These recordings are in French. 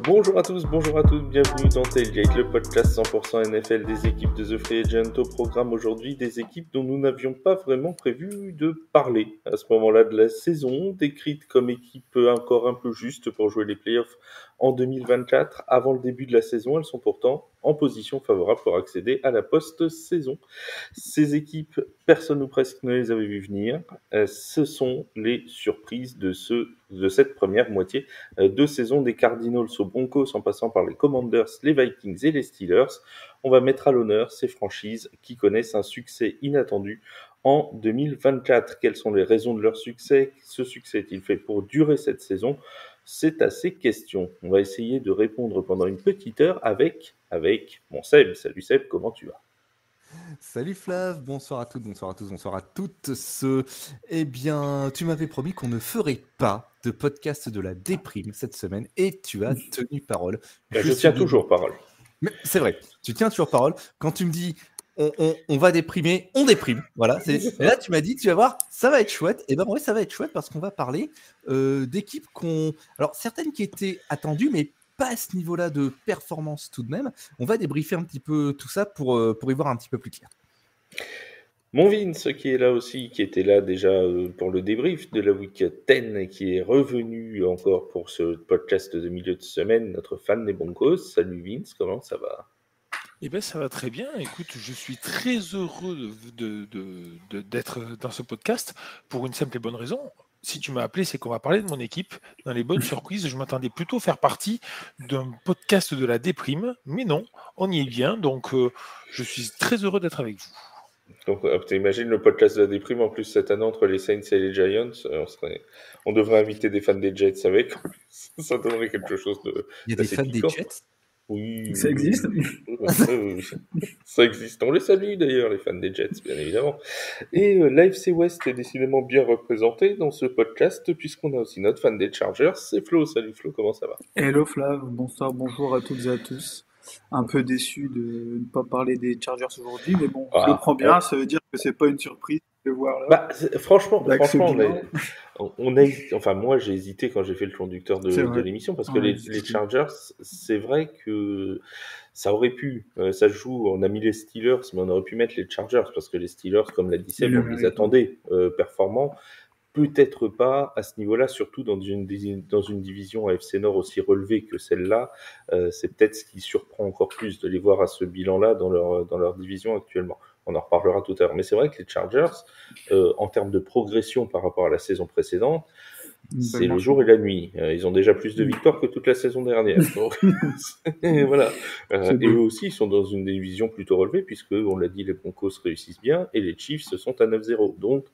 Bonjour à tous, bonjour à toutes, bienvenue dans Tailgate, le podcast 100% NFL des équipes de The Free Agent. Au programme aujourd'hui, des équipes dont nous n'avions pas vraiment prévu de parler à ce moment-là de la saison, décrites comme équipes encore un peu justes pour jouer les playoffs en 2024. Avant le début de la saison, elles sont pourtant en position favorable pour accéder à la post-saison. Ces équipes, personne ou presque ne les avait vues venir. Ce sont les surprises de cette première moitié de saison, des Cardinals aux Broncos en passant par les Commanders, les Vikings et les Steelers. On va mettre à l'honneur ces franchises qui connaissent un succès inattendu en 2024. Quelles sont les raisons de leur succès? Ce succès est-il fait pour durer cette saison? C'est à ces questions. On va essayer de répondre pendant une petite heure avec mon Seb. Salut Seb, comment tu vas? Salut Flav, bonsoir à toutes, bonsoir à tous, bonsoir à toutes. Eh bien, tu m'avais promis qu'on ne ferait pas de podcast de la déprime cette semaine et tu as tenu parole. Je tiens toujours parole. Mais c'est vrai, tu tiens toujours parole. Quand tu me dis on va déprimer, on déprime. Voilà. Et là, tu m'as dit, tu vas voir, ça va être chouette. Et ben oui, ça va être chouette parce qu'on va parler d'équipes alors certaines qui étaient attendues, mais pas à ce niveau-là de performance tout de même. On va débriefer un petit peu tout ça pour y voir un petit peu plus clair. Mon Vince qui est là aussi, qui était là déjà pour le débrief de la week 10 et qui est revenu encore pour ce podcast de milieu de semaine, notre fan des Broncos. Salut Vince, comment ça va? Eh bien, ça va très bien. Écoute, je suis très heureux d'être dans ce podcast pour une simple et bonne raison. Si tu m'as appelé, c'est qu'on va parler de mon équipe. Dans les bonnes surprises, je m'attendais plutôt à faire partie d'un podcast de la déprime, mais non, on y est bien. Donc, je suis très heureux d'être avec vous. Donc, t'imagines le podcast de la déprime en plus cette année entre les Saints et les Giants, on devrait inviter des fans des Jets avec. Ça donnerait quelque chose de. Il y a des fans piquant. des Jets. Oui. Ça existe. Ça existe. On les salue d'ailleurs, les fans des Jets, bien évidemment. Et l'AFC West est décidément bien représenté dans ce podcast, puisqu'on a aussi notre fan des Chargers, c'est Flo. Salut Flo, comment ça va? Hello Flav, bonsoir, bonjour à toutes et à tous. Un peu déçu de ne pas parler des Chargers aujourd'hui, mais bon, je le prends bien, ça veut dire que c'est pas une surprise de voir là. Bah, franchement, moi j'ai hésité quand j'ai fait le conducteur de l'émission parce que les Chargers, c'est vrai que ça aurait pu, ça joue, on a mis les Steelers, mais on aurait pu mettre les Chargers parce que les Steelers, comme l'a dit Seb, on les attendait performants. Peut-être pas à ce niveau-là, surtout dans une division AFC Nord aussi relevée que celle-là. C'est peut-être ce qui surprend encore plus de les voir à ce bilan-là dans leur division actuellement. On en reparlera tout à l'heure. Mais c'est vrai que les Chargers, en termes de progression par rapport à la saison précédente, c'est le jour et la nuit. Ils ont déjà plus de victoires que toute la saison dernière. Donc, voilà. Et eux aussi, ils sont dans une division plutôt relevée, puisque, on l'a dit, les Broncos réussissent bien et les Chiefs sont à 9-0. Donc,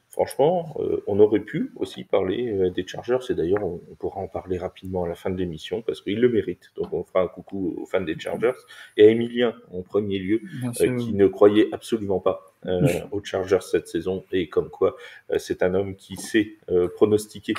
franchement, on aurait pu aussi parler des Chargers, et d'ailleurs on pourra en parler rapidement à la fin de l'émission, parce qu'ils le méritent. Donc on fera un coucou aux fans des Chargers, et à Emilien en premier lieu, qui ne croyait absolument pas aux Chargers cette saison, et comme quoi c'est un homme qui sait pronostiquer.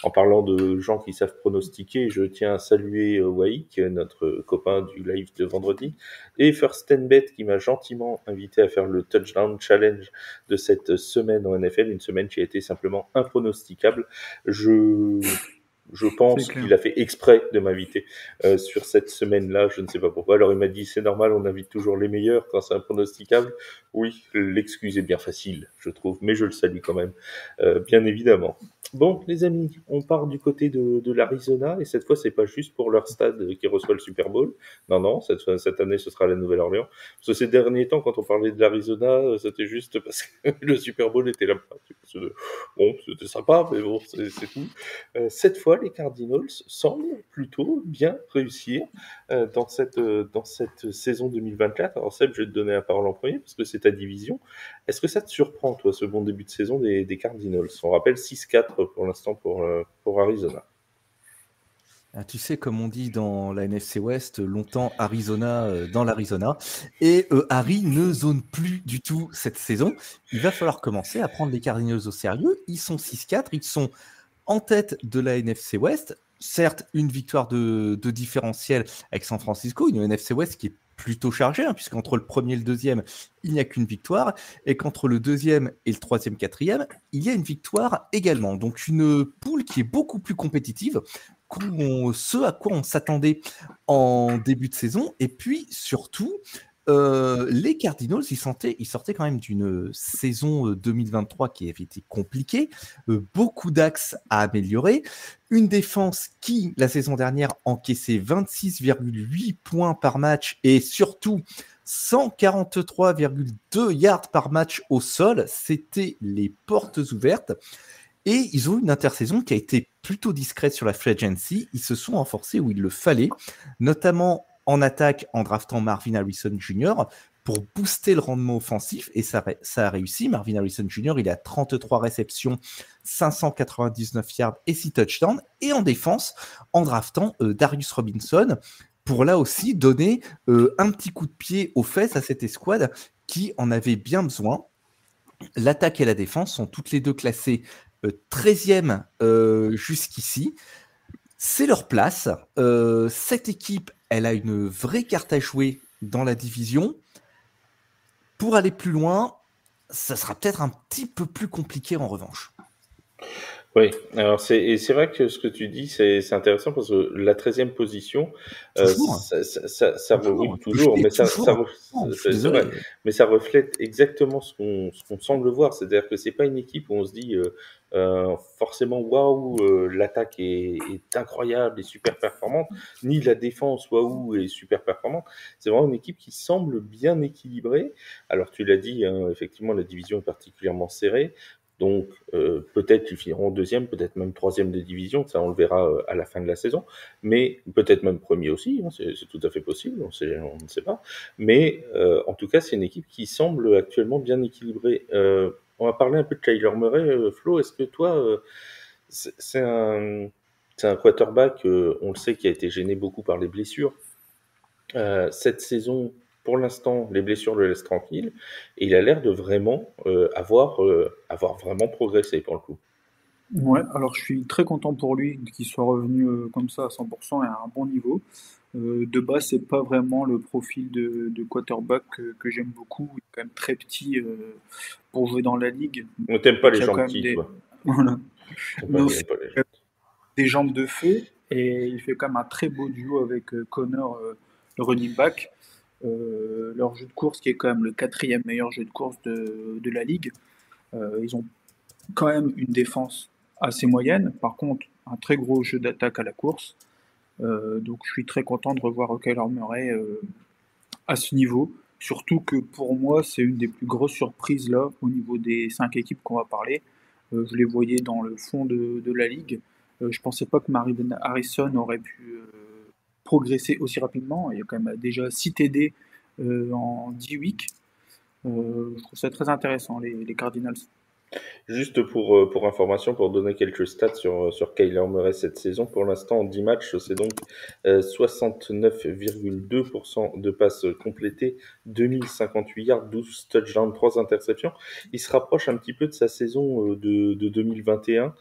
En parlant de gens qui savent pronostiquer, je tiens à saluer Waik, notre copain du live de vendredi, et First Bet qui m'a gentiment invité à faire le Touchdown Challenge de cette semaine en NFL, une semaine qui a été simplement impronosticable. Je pense qu'il a fait exprès de m'inviter sur cette semaine-là, je ne sais pas pourquoi. Alors il m'a dit, c'est normal, on invite toujours les meilleurs quand c'est impronosticable. Oui, l'excuse est bien facile, je trouve, mais je le salue quand même, bien évidemment. Bon, les amis, on part du côté de l'Arizona, et cette fois, c'est pas juste pour leur stade qui reçoit le Super Bowl. Non, cette année, ce sera la Nouvelle-Orléans. Parce que ces derniers temps, quand on parlait de l'Arizona, c'était juste parce que le Super Bowl était là-bas. Bon, c'était sympa, mais bon, c'est tout. Cette fois, les Cardinals semblent plutôt bien réussir dans cette saison 2024. Alors Seb, je vais te donner la parole en premier, parce que c'est ta division. Est-ce que ça te surprend, toi, ce bon début de saison des Cardinals? On rappelle 6-4 pour l'instant pour Arizona. Tu sais, comme on dit dans la NFC West, longtemps Arizona dans l'Arizona. Et Harry ne zone plus du tout cette saison. Il va falloir commencer à prendre les Cardinals au sérieux. Ils sont 6-4, ils sont en tête de la NFC West. Certes, une victoire de différentiel avec San Francisco, une NFC West qui est plutôt chargée, puisqu'entre le premier et le deuxième, il n'y a qu'une victoire, et qu'entre le deuxième et le troisième, quatrième, il y a une victoire également. Donc une poule qui est beaucoup plus compétitive. ce à quoi on s'attendait en début de saison. Et puis surtout, les Cardinals, ils sortaient quand même d'une saison 2023 qui avait été compliquée, beaucoup d'axes à améliorer, une défense qui, la saison dernière, encaissait 26,8 points par match et surtout 143,2 yards par match au sol. C'était les portes ouvertes. Et ils ont eu une intersaison qui a été plutôt discrète sur la free agency. Ils se sont renforcés où il le fallait, notamment en attaque en draftant Marvin Harrison Jr. pour booster le rendement offensif. Et ça a réussi. Marvin Harrison Jr., il a 33 réceptions, 599 yards et 6 touchdowns. Et en défense, en draftant Darius Robinson pour là aussi donner un petit coup de pied aux fesses à cette escouade qui en avait bien besoin. L'attaque et la défense sont toutes les deux classées 13e jusqu'ici. C'est leur place. Cette équipe, elle a une vraie carte à jouer dans la division. Pour aller plus loin, ça sera peut-être un petit peu plus compliqué en revanche. Oui, alors c'est vrai que ce que tu dis, c'est intéressant parce que la 13e position, toujours, oui, toujours, mais c'est vrai, mais ça reflète exactement ce qu'on semble voir. C'est-à-dire que c'est pas une équipe où on se dit forcément waouh, l'attaque est incroyable et super performante, ni la défense waouh est super performante. C'est vraiment une équipe qui semble bien équilibrée. Alors tu l'as dit, hein, effectivement, la division est particulièrement serrée. Donc, peut-être qu'ils finiront deuxième, peut-être même troisième des divisions, ça on le verra à la fin de la saison, mais peut-être même premier aussi, hein, c'est tout à fait possible, on ne sait pas. Mais en tout cas, c'est une équipe qui semble actuellement bien équilibrée. On va parler un peu de Kyler Murray, Flo, est-ce que toi, c'est un quarterback, on le sait, qui a été gêné beaucoup par les blessures. Cette saison, pour l'instant, les blessures le laissent tranquille et il a l'air de vraiment avoir vraiment progressé pour le coup. Ouais, alors je suis très content pour lui qu'il soit revenu comme ça à 100% et à un bon niveau. De base, c'est pas vraiment le profil de quarterback que j'aime beaucoup. Il est quand même très petit pour jouer dans la ligue. On t'aime pas les jambes petites, toi. Voilà. Des jambes de feu et il fait quand même un très beau duo avec Connor, le running back. Leur jeu de course qui est quand même le 4e meilleur jeu de course de la ligue. Ils ont quand même une défense assez moyenne, par contre un très gros jeu d'attaque à la course. Donc je suis très content de revoir Kyler Murray à ce niveau, surtout que pour moi c'est une des plus grosses surprises là au niveau des 5 équipes qu'on va parler. Je les voyais dans le fond de la ligue. Je pensais pas que Marvin Harrison aurait pu progresser aussi rapidement. Il y a quand même déjà 6 TD en 10 weeks. Je trouve ça très intéressant, les Cardinals. Juste pour information, pour donner quelques stats sur Kyler Murray cette saison, pour l'instant en 10 matchs, c'est donc 69,2% de passes complétées, 2058 yards, 12 touchdowns, 3 interceptions. Il se rapproche un petit peu de sa saison de 2021.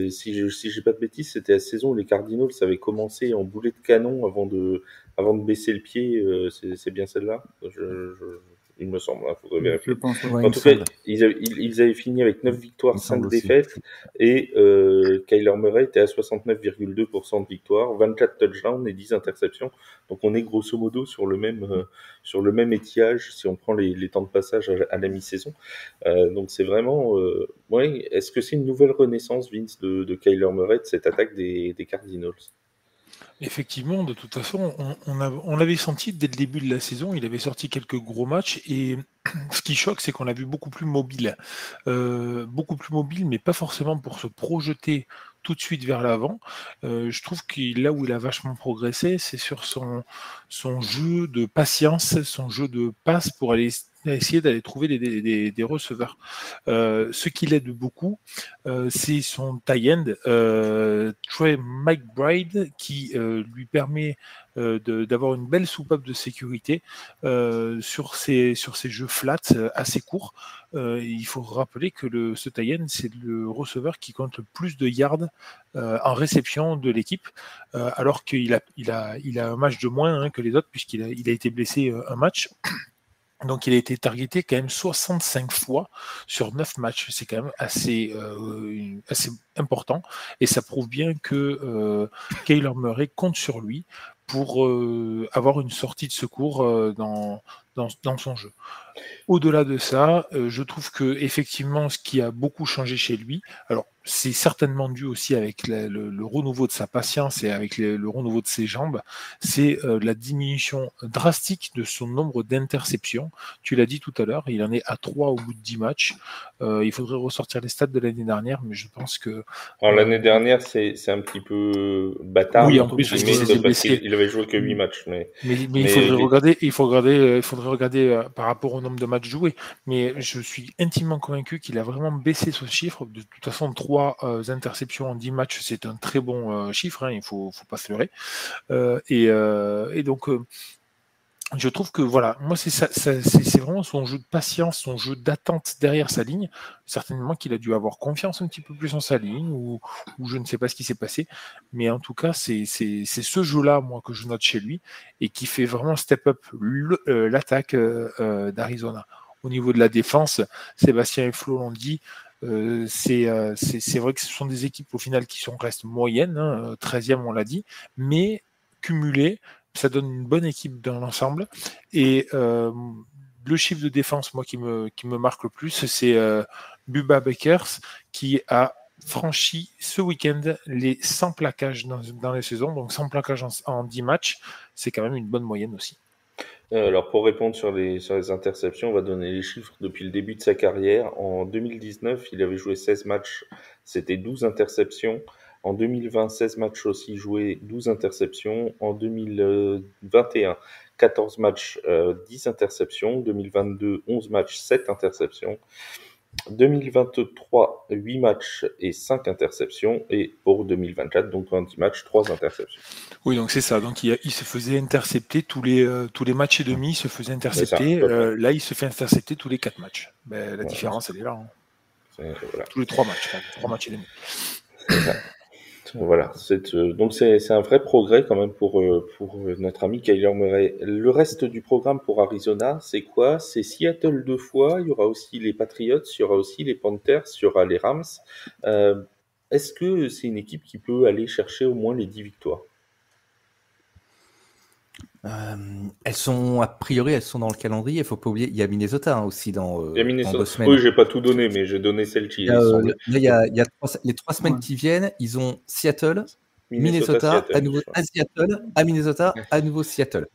Si j'ai pas de bêtises, c'était la saison où les Cardinals avaient commencé en boulet de canon avant de baisser le pied. C'est bien celle-là, il me semble, il faudrait vérifier. En tout cas, ils avaient fini avec 9 victoires, 5 défaites, et Kyler Murray était à 69,2% de victoires, 24 touchdowns et 10 interceptions. Donc on est grosso modo sur le même étiage si on prend les temps de passage à la mi-saison. Donc c'est vraiment... ouais, est-ce que c'est une nouvelle renaissance, Vince, de Kyler Murray, de cette attaque des Cardinals ? Effectivement, de toute façon, on l'avait senti dès le début de la saison, il avait sorti quelques gros matchs et ce qui choque, c'est qu'on l'a vu beaucoup plus mobile, mais pas forcément pour se projeter tout de suite vers l'avant. Je trouve que là où il a vachement progressé, c'est sur son jeu de patience, son jeu de passe pour aller essayer d'aller trouver des receveurs. Ce qui l'aide beaucoup, c'est son tie-end, Trey McBride, qui lui permet d'avoir une belle soupape de sécurité sur ces jeux flats assez courts. Il faut rappeler que ce tie-end, c'est le receveur qui compte le plus de yards en réception de l'équipe, alors qu'il a un match de moins que les autres, puisqu'il a été blessé un match. Donc, il a été targeté quand même 65 fois sur 9 matchs. C'est quand même assez important. Et ça prouve bien que Kyler Murray compte sur lui pour avoir une sortie de secours dans son jeu. Au-delà de ça, je trouve que effectivement, ce qui a beaucoup changé chez lui, alors c'est certainement dû aussi avec le renouveau de sa patience et avec le renouveau de ses jambes, c'est la diminution drastique de son nombre d'interceptions. Tu l'as dit tout à l'heure, il en est à 3 au bout de 10 matchs. Il faudrait ressortir les stats de l'année dernière, mais je pense que... Alors l'année dernière, c'est un petit peu bâtard. Oui, en plus, parce qu'il avait joué que 8 matchs. Mais il faudrait regarder par rapport au nombre de matchs joués. Mais je suis intimement convaincu qu'il a vraiment baissé ce chiffre. De toute façon, 3 interceptions en 10 matchs, c'est un très bon chiffre, hein, il ne faut pas se leurrer. Et donc, je trouve que voilà, moi c'est vraiment son jeu de patience, son jeu d'attente derrière sa ligne. Certainement qu'il a dû avoir confiance un petit peu plus en sa ligne, ou je ne sais pas ce qui s'est passé. Mais en tout cas, c'est ce jeu-là, moi, que je note chez lui, et qui fait vraiment step up l'attaque d'Arizona. Au niveau de la défense, Sébastien et Flo l'ont dit, c'est vrai que ce sont des équipes au final qui restent moyennes, hein, 13e on l'a dit, mais cumulées, ça donne une bonne équipe dans l'ensemble. Et le chiffre de défense, moi, qui me marque le plus, c'est Bubba Bakers, qui a franchi ce week-end les 100 plaquages dans les saisons. Donc 100 plaquages en 10 matchs, c'est quand même une bonne moyenne aussi. Alors pour répondre sur les interceptions, on va donner les chiffres depuis le début de sa carrière. En 2019, il avait joué 16 matchs, c'était 12 interceptions. En 2020, 16 matchs aussi joués, 12 interceptions. En 2021, 14 matchs, 10 interceptions. 2022, 11 matchs, 7 interceptions. 2023, 8 matchs et 5 interceptions. Et pour 2024, donc en 10 matchs, 3 interceptions. Oui, donc c'est ça. Donc il se faisait intercepter tous les matchs et demi, il se faisait intercepter. Là, il se fait intercepter tous les 4 matchs. La différence, elle est là. Hein. Voilà. Tous les 3 matchs. 3 matchs et demi. C'est ça. Voilà, donc c'est un vrai progrès quand même pour notre ami Kyler Murray. Le reste du programme pour Arizona, c'est quoi? C'est Seattle 2 fois, il y aura aussi les Patriots, il y aura aussi les Panthers, il y aura les Rams. Est-ce que c'est une équipe qui peut aller chercher au moins les 10 victoires? Elles sont, a priori, elles sont dans le calendrier. Il faut pas oublier, il y a Minnesota aussi dans 2 semaines. Oui, j'ai pas tout donné, mais j'ai donné celle qui là, il y a les 3 semaines qui viennent. Ils ont Seattle, Minnesota, à nouveau à Seattle, à Minnesota, à nouveau Seattle.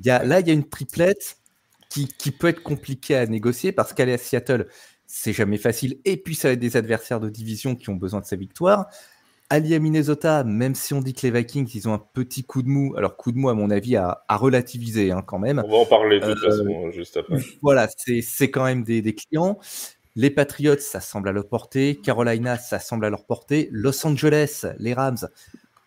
Là, il y a une triplette qui peut être compliquée à négocier parce qu'aller à Seattle, c'est jamais facile. Et puis, ça va être des adversaires de division qui ont besoin de sa victoire. Aller à Minnesota, même si on dit que les Vikings, ils ont un petit coup de mou. Alors, coup de mou, à mon avis, à relativiser quand même. On va en parler de toute façon, juste après. Voilà, c'est quand même des clients. Les Patriots, ça semble à leur portée. Carolina, ça semble à leur portée. Los Angeles, les Rams,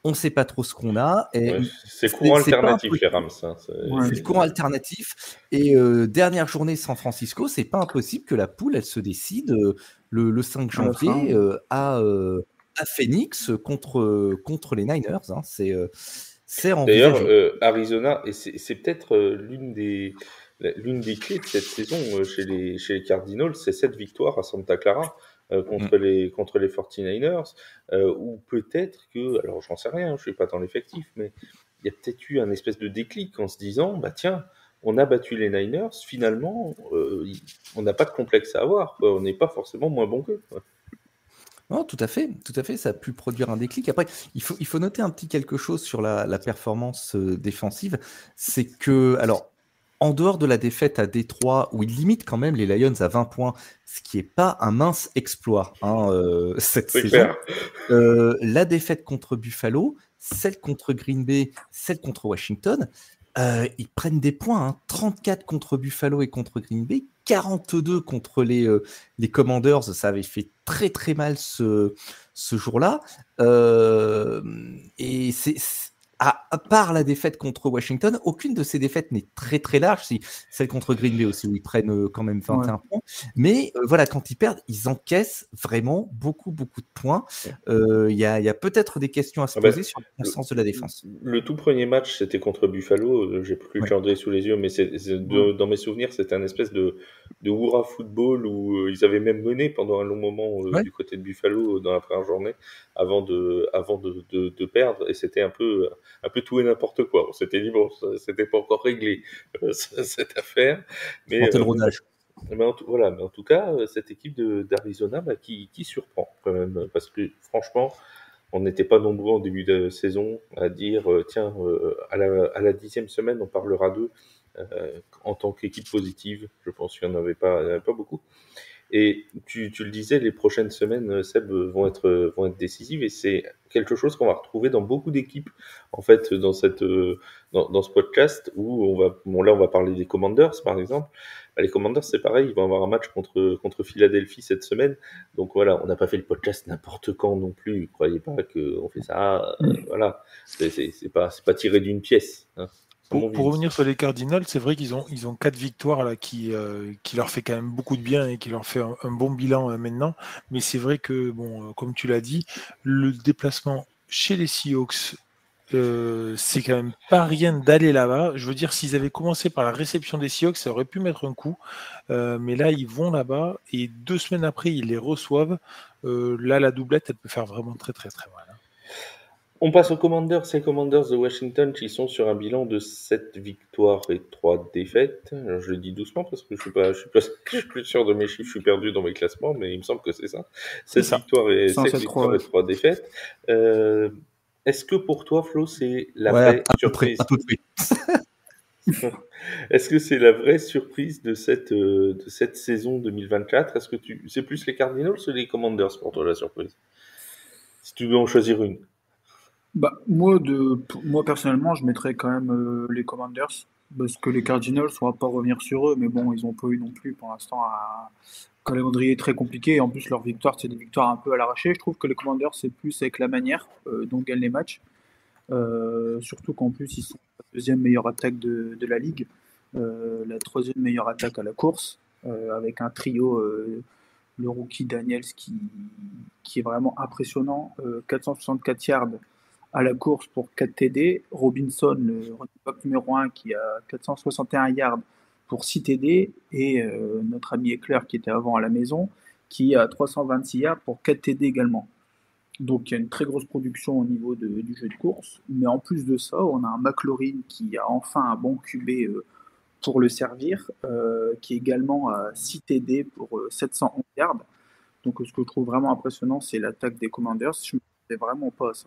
on ne sait pas trop ce qu'on a. Et c'est courant alternatif, les Rams. Hein, c'est le courant alternatif. Et dernière journée San Francisco, c'est pas impossible que la poule, elle se décide le 5 janvier à Phoenix contre les Niners. Hein. C'est d'ailleurs, Arizona, et c'est peut-être l'une des clés de cette saison chez les Cardinals, c'est cette victoire à Santa Clara contre les 49ers, ou peut-être que, alors j'en sais rien, je suis pas dans l'effectif, mais il y a peut-être eu un espèce de déclic en se disant, bah tiens, on a battu les Niners, finalement, on n'a pas de complexe à avoir, quoi. On n'est pas forcément moins bon qu'eux. Non, tout à fait, ça a pu produire un déclic. Après, il faut noter un petit quelque chose sur la performance défensive, c'est que, alors, en dehors de la défaite à Détroit, où il limite quand même les Lions à 20 points, ce qui n'est pas un mince exploit cette saison, la défaite contre Buffalo, celle contre Green Bay, celle contre Washington, ils prennent des points, hein. 34 contre Buffalo et contre Green Bay, 42 contre les Commanders, ça avait fait très très mal ce jour-là. Et à part la défaite contre Washington, aucune de ces défaites n'est très très large. Si celle contre Green Bay aussi, où ils prennent quand même 21 points. Mais voilà, quand ils perdent, ils encaissent vraiment beaucoup de points. Il y a peut-être des questions à se poser sur le sens de la défense. Le tout premier match, c'était contre Buffalo. J'ai plus le calendrier sous les yeux, mais dans mes souvenirs, c'était un espèce de hurrah football où ils avaient même mené pendant un long moment du côté de Buffalo dans la première journée avant de perdre. Et c'était un peu tout et n'importe quoi. On s'était dit, bon, c'était pas encore réglé cette affaire. Mais le rodage. Mais en tout cas, cette équipe d'Arizona qui surprend quand même, parce que franchement, on n'était pas nombreux en début de saison à dire tiens, à la 10e semaine, on parlera d'eux en tant qu'équipe positive. Je pense qu'il n'y en avait pas beaucoup. Et tu le disais, les prochaines semaines, Seb, vont être décisives, et c'est quelque chose qu'on va retrouver dans beaucoup d'équipes, en fait, dans ce podcast, où là, on va parler des Commanders, par exemple. Les Commanders, c'est pareil, ils vont avoir un match contre Philadelphie cette semaine. Donc voilà, on n'a pas fait le podcast n'importe quand non plus. Croyez pas qu'on fait ça. Voilà, c'est pas tiré d'une pièce. Hein. Pour revenir sur les Cardinals, c'est vrai qu'ils ont 4 victoires là, qui leur fait quand même beaucoup de bien et qui leur fait un bon bilan maintenant. Mais c'est vrai que, comme tu l'as dit, le déplacement chez les Seahawks, c'est quand même pas rien d'aller là-bas. Je veux dire, s'ils avaient commencé par la réception des Seahawks, ça aurait pu mettre un coup. Mais là, ils vont là-bas et 2 semaines après, ils les reçoivent. Là, la doublette, elle peut faire vraiment très, très, très mal. Hein. On passe aux Commanders. Ces Commanders de Washington qui sont sur un bilan de 7 victoires et 3 défaites. Alors, je le dis doucement parce que je suis plus sûr de mes chiffres, je suis perdu dans mes classements, mais il me semble que c'est ça. 7 victoires et 3 défaites. Est-ce que pour toi, Flo, c'est la vraie surprise? À peu près. Est-ce que c'est la vraie surprise de cette saison 2024? Est-ce que c'est plus les Cardinals ou les Commanders pour toi, la surprise? Si tu veux en choisir une. Moi personnellement, je mettrais quand même les Commanders, parce que les Cardinals, on va pas revenir sur eux, mais bon, ils ont pas eu non plus pour l'instant un calendrier très compliqué, et en plus leurs victoires, c'est des victoires un peu à l'arraché. Je trouve que les Commanders, c'est plus avec la manière dont gagnent les matchs, surtout qu'en plus ils sont la deuxième meilleure attaque de la ligue, la troisième meilleure attaque à la course, avec un trio, le rookie Daniels qui est vraiment impressionnant, 464 yards à la course pour 4 TD, Robinson, le running back numéro 1, qui a 461 yards pour 6 TD, et notre ami Eckler, qui était avant à la maison, qui a 326 yards pour 4 TD également. Donc il y a une très grosse production au niveau du jeu de course, mais en plus de ça, on a un McLaurin qui a enfin un bon QB pour le servir, qui est également à 6 TD pour 711 yards. Donc ce que je trouve vraiment impressionnant, c'est l'attaque des Commanders. Je ne m'attendais vraiment pas à ça.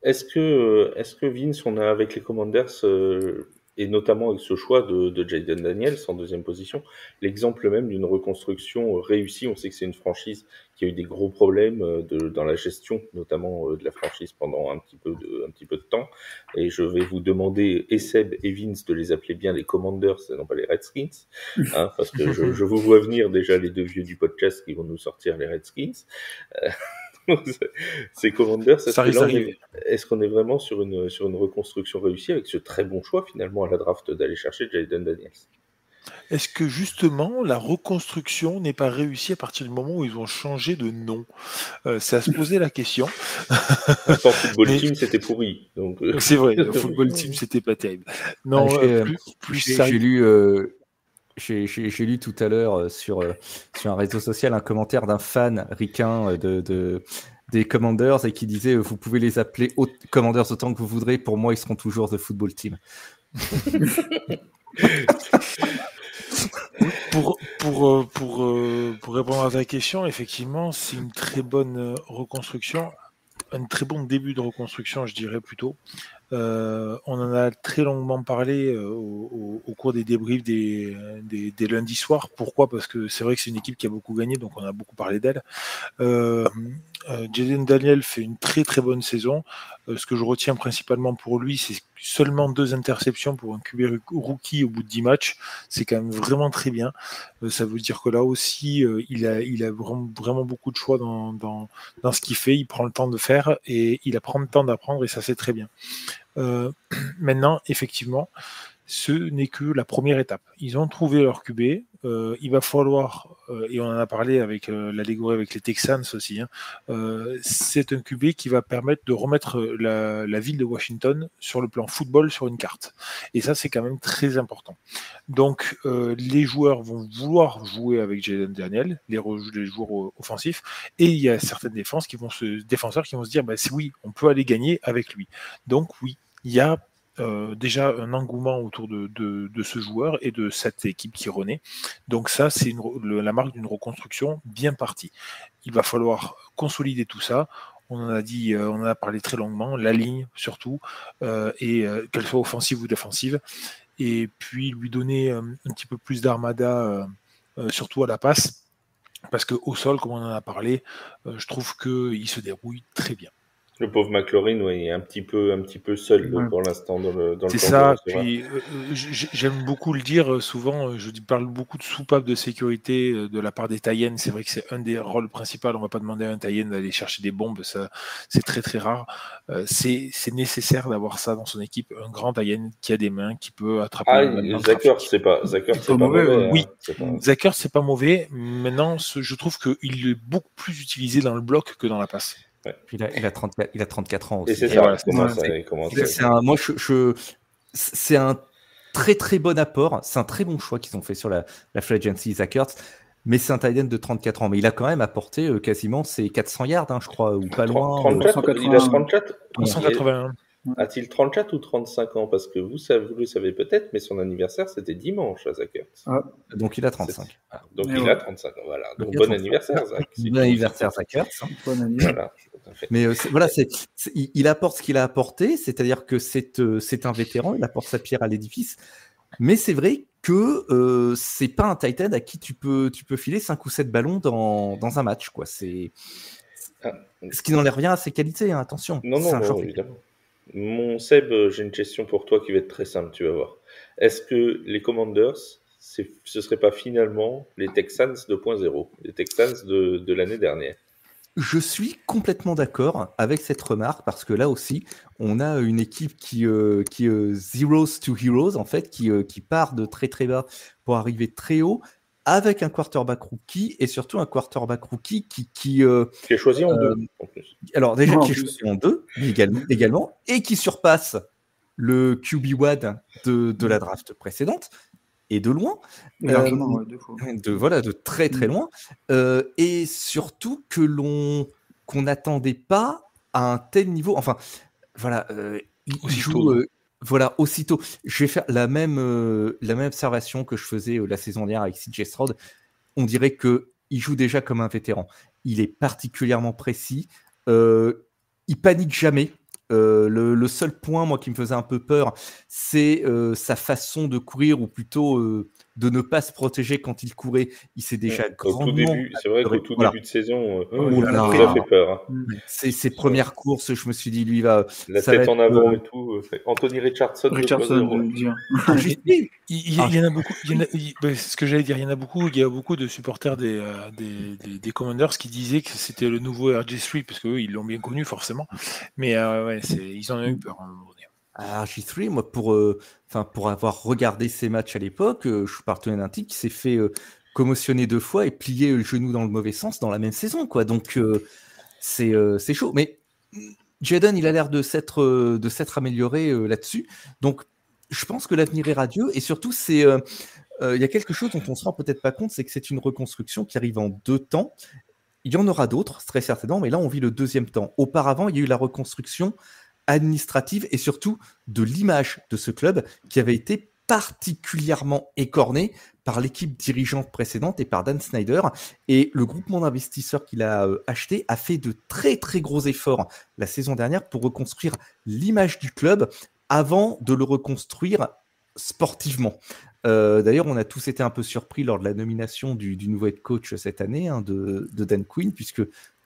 Est-ce que Vince, on a avec les Commanders, et notamment avec ce choix de Jayden Daniels en deuxième position, l'exemple même d'une reconstruction réussie? On sait que c'est une franchise qui a eu des gros problèmes dans la gestion, notamment de la franchise pendant un petit peu de temps. Et je vais vous demander, et Seb et Vince, de les appeler bien les Commanders et non pas les Redskins, hein, parce que je vous vois venir déjà les deux vieux du podcast qui vont nous sortir les Redskins. Ces Commanders, est-ce qu'on est vraiment sur une reconstruction réussie avec ce très bon choix finalement à la draft d'aller chercher Jayden Daniels? Est-ce que justement la reconstruction n'est pas réussie à partir du moment où ils ont changé de nom? C'est à se poser la question. Sans Football Team, c'était pourri. Donc c'est vrai, le Football Team, c'était pas terrible. Non, j'ai lu tout à l'heure sur un réseau social un commentaire d'un fan ricain des Commanders et qui disait vous pouvez les appeler Commanders autant que vous voudrez, pour moi ils seront toujours The Football Team. Pour répondre à ta question, effectivement, c'est une très bonne reconstruction, un très bon début de reconstruction, je dirais plutôt. On en a très longuement parlé au cours des débriefs des lundis soirs. Pourquoi? Parce que c'est vrai que c'est une équipe qui a beaucoup gagné, donc on a beaucoup parlé d'elle. Jayden Daniels fait une très très bonne saison. Ce que je retiens principalement pour lui, c'est seulement 2 interceptions pour un QB rookie au bout de 10 matchs. C'est quand même vraiment très bien. Ça veut dire que là aussi, il a vraiment beaucoup de choix dans ce qu'il fait. Il prend le temps de faire et il prend le temps d'apprendre et ça, c'est très bien. Maintenant, effectivement, ce n'est que la première étape. Ils ont trouvé leur QB. Il va falloir, et on en a parlé avec l'allégorie avec les Texans aussi, c'est un QB qui va permettre de remettre la ville de Washington sur le plan football sur une carte. Et ça, c'est quand même très important. Donc, les joueurs vont vouloir jouer avec Jayden Daniels, les joueurs offensifs, et il y a certaines défenseurs qui vont se dire, oui, on peut aller gagner avec lui. Donc oui, il y a déjà un engouement autour de ce joueur et de cette équipe qui renaît. Donc ça, c'est la marque d'une reconstruction bien partie. Il va falloir consolider tout ça. On en a parlé très longuement, la ligne surtout, et qu'elle soit offensive ou défensive. Et puis lui donner un petit peu plus d'armada, surtout à la passe, parce qu'au sol, comme on en a parlé, je trouve qu'il se dérouille très bien. Le pauvre McLaurin, il est un petit peu seul pour l'instant dans le c'est ça. Puis j'aime beaucoup le dire souvent. Je parle beaucoup de soupapes de sécurité de la part des Tayens. C'est vrai que c'est un des rôles principaux. On va pas demander à un Tayen d'aller chercher des bombes. Ça, c'est très très rare. C'est nécessaire d'avoir ça dans son équipe. Un grand Tayen qui a des mains, qui peut attraper. Zachert, c'est pas mauvais. Oui, Zachert, c'est pas mauvais. Maintenant, je trouve qu'il est beaucoup plus utilisé dans le bloc que dans la passe. Ouais. Puis il a 34 ans aussi. Et c'est ça, c'est un très très bon apport. C'est un très bon choix qu'ils ont fait sur la free agency, Zach Ertz. Mais c'est un tight end de 34 ans. Mais il a quand même apporté quasiment ses 400 yards, je crois, ou pas loin. 34, il a 34 381. A-t-il 34 ou 35 ans? Parce que vous le savez peut-être, mais son anniversaire, c'était dimanche à Zach Ertz. Donc il a 35. Donc il a 35 ans, voilà. Donc bon anniversaire, Zach. Bon anniversaire, Zach Ertz. Voilà. Mais il apporte ce qu'il a apporté, c'est-à-dire que c'est un vétéran, il apporte sa pierre à l'édifice. Mais c'est vrai que c'est pas un tight end à qui tu peux filer 5 ou 7 ballons dans un match, quoi. Ce qui n'enlève rien à ses qualités, attention. Non, évidemment. Mon Seb, j'ai une question pour toi qui va être très simple, tu vas voir. Est-ce que les Commanders, ce serait pas finalement les Texans 2.0, les Texans de l'année dernière? Je suis complètement d'accord avec cette remarque parce que là aussi, on a une équipe qui zeros to heroes, en fait, qui part de très très bas pour arriver très haut, avec un quarterback rookie et surtout un quarterback rookie qui est choisi en 2 en plus. Alors déjà qui est choisi en 2 également et qui surpasse le QB1 de la draft précédente et de loin, largement, 2 fois. De très très loin, et surtout qu'on n'attendait pas à un tel niveau. Enfin voilà, il joue aussitôt. Je vais faire la même observation que je faisais la saison dernière avec CJ Stroud. On dirait qu'il joue déjà comme un vétéran. Il est particulièrement précis. Il panique jamais. Le seul point, moi, qui me faisait un peu peur, c'est sa façon de courir, ou plutôt de ne pas se protéger quand il courait. Il s'est déjà grandement... C'est vrai qu'au tout début de saison, il a fait peur. Ses premières courses, je me suis dit, lui, il va... La tête en avant et tout. Anthony Richardson, il y en a beaucoup. C'est ce que j'allais dire. Il y en a beaucoup. Il y a beaucoup de supporters des Commanders qui disaient que c'était le nouveau RG3, parce qu'eux, ils l'ont bien connu, forcément. Mais ils en ont eu peur à un moment donné. RG3, moi, pour avoir regardé ses matchs à l'époque, je suis partenaire d'un type qui s'est fait commotionner 2 fois et plier le genou dans le mauvais sens dans la même saison, quoi. Donc, c'est chaud. Mais Jayden, il a l'air de s'être amélioré là-dessus. Donc, je pense que l'avenir est radieux. Et surtout, il y a quelque chose dont on ne se rend peut-être pas compte, c'est que c'est une reconstruction qui arrive en 2 temps. Il y en aura d'autres, très certainement, mais là, on vit le 2e temps. Auparavant, il y a eu la reconstruction administrative et surtout de l'image de ce club qui avait été particulièrement écorné par l'équipe dirigeante précédente et par Dan Snyder. Et le groupement d'investisseurs qu'il a acheté a fait de très très gros efforts la saison dernière pour reconstruire l'image du club avant de le reconstruire sportivement. D'ailleurs, on a tous été un peu surpris lors de la nomination du nouveau head coach cette année, de Dan Quinn, puisque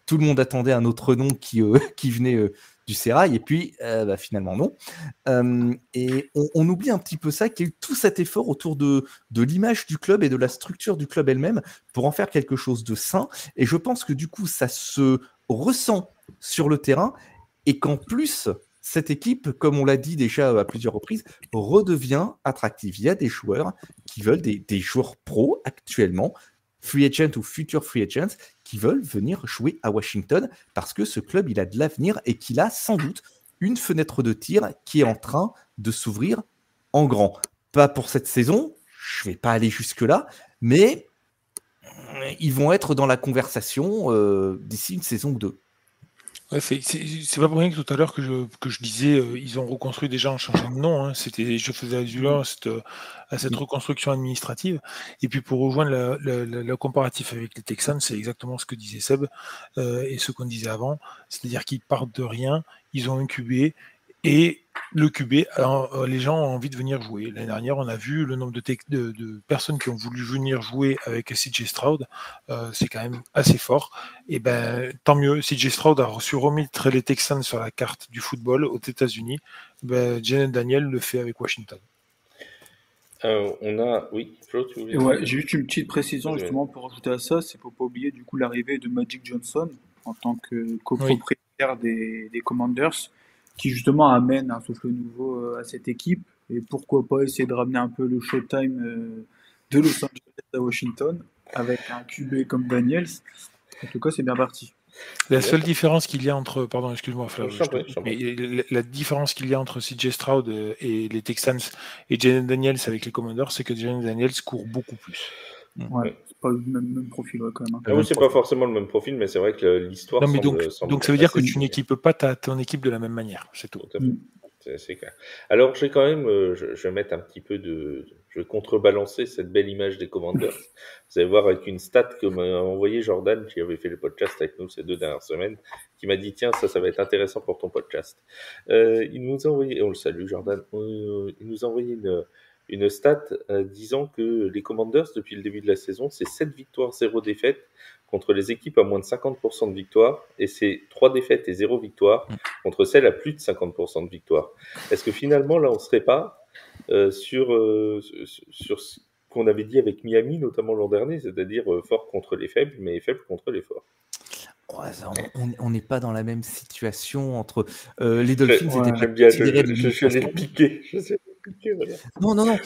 tout le monde attendait un autre nom qui venait du Sérail, et puis finalement non. Et on oublie un petit peu ça, qu'il y a eu tout cet effort autour de l'image du club et de la structure du club elle-même pour en faire quelque chose de sain. Et je pense que du coup, ça se ressent sur le terrain, et qu'en plus, cette équipe, comme on l'a dit déjà à plusieurs reprises, redevient attractive. Il y a des joueurs qui veulent, des joueurs pros actuellement, free agent ou future free agents, qui veulent venir jouer à Washington parce que ce club, il a de l'avenir et qu'il a sans doute une fenêtre de tir qui est en train de s'ouvrir en grand. Pas pour cette saison, je ne vais pas aller jusque-là, mais ils vont être dans la conversation d'ici une saison ou deux. Ouais, c'est pas pour rien que tout à l'heure que je disais ils ont reconstruit déjà en changeant de nom. Hein. Je faisais allusion à cette reconstruction administrative. Et puis pour rejoindre le comparatif avec les Texans, c'est exactement ce que disait Seb et ce qu'on disait avant. C'est-à-dire qu'ils partent de rien, ils ont un QB, et le QB, les gens ont envie de venir jouer. L'année dernière, on a vu le nombre de personnes qui ont voulu venir jouer avec CJ Stroud. C'est quand même assez fort. Et tant mieux. CJ Stroud a su remettre les Texans sur la carte du football aux États-Unis. Jalen Daniels le fait avec Washington. Oui, Flo, tu voulais j'ai juste une petite précision justement pour ajouter à ça, c'est pour pas oublier du coup l'arrivée de Magic Johnson en tant que copropriétaire des Commanders, qui justement amène un souffle nouveau à cette équipe, et pourquoi pas essayer de ramener un peu le showtime de Los Angeles à Washington avec un QB comme Daniels. En tout cas, c'est bien parti. La seule différence qu'il y a entre, pardon, excuse-moi, Flav, mais la différence qu'il y a entre CJ Stroud et les Texans et Jalen Daniels avec les Commanders, c'est que Jalen Daniels court beaucoup plus. Ouais, c'est pas le même profil quand même. Ah oui, c'est pas forcément le même profil, mais c'est vrai que l'histoire. Non, mais donc ça veut dire que tu n'équipes pas ton équipe de la même manière, c'est tout. Tout à fait. C'est clair. Alors, j'ai quand même, je vais mettre un petit peu je vais contrebalancer cette belle image des Commanders. Vous allez voir avec une stat que m'a envoyé Jordan, qui avait fait le podcast avec nous ces 2 dernières semaines, qui m'a dit tiens, ça va être intéressant pour ton podcast. Il nous a envoyé, on le salue Jordan, il nous a envoyé une stat disant que les Commanders, depuis le début de la saison, c'est 7 victoires, 0 défaites contre les équipes à moins de 50% de victoire, et c'est 3 défaites et 0 victoire contre celles à plus de 50% de victoire. Est-ce que finalement, là, on ne serait pas sur ce qu'on avait dit avec Miami, notamment l'an dernier, c'est-à-dire fort contre les faibles, mais faible contre les forts? On n'est pas dans la même situation entre les Dolphins. J'aime bien, je suis allé le piquer. Voilà.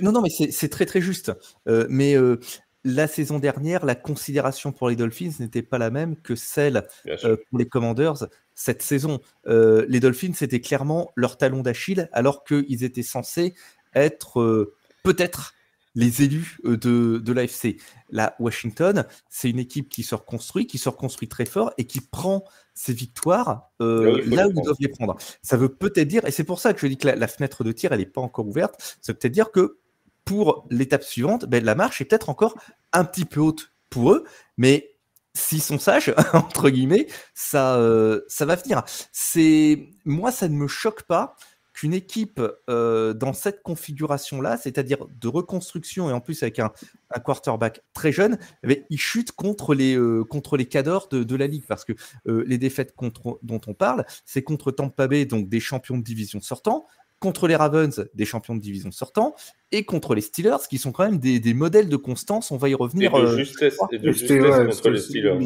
Non, mais c'est très très juste. Mais la saison dernière, la considération pour les Dolphins n'était pas la même que celle pour les Commanders cette saison. Les Dolphins, c'était clairement leur talon d'Achille, alors qu'ils étaient censés être peut-être les élus de l'AFC. La Washington, c'est une équipe qui se reconstruit très fort et qui prend ses victoires là où ils doivent les prendre. Ça veut peut-être dire, et c'est pour ça que je dis que la fenêtre de tir, elle n'est pas encore ouverte, ça veut peut-être dire que pour l'étape suivante, la marche est peut-être encore un petit peu haute pour eux, mais s'ils sont sages, entre guillemets, ça va venir. Moi, ça ne me choque pas qu'une équipe dans cette configuration-là, c'est-à-dire de reconstruction et en plus avec un quarterback très jeune, il chute contre les cadors de la ligue, parce que les défaites dont on parle, c'est contre Tampa Bay, donc des champions de division sortants, contre les Ravens, des champions de division sortants, et contre les Steelers, qui sont quand même des modèles de constance. On va y revenir. Et de justesse contre les Steelers.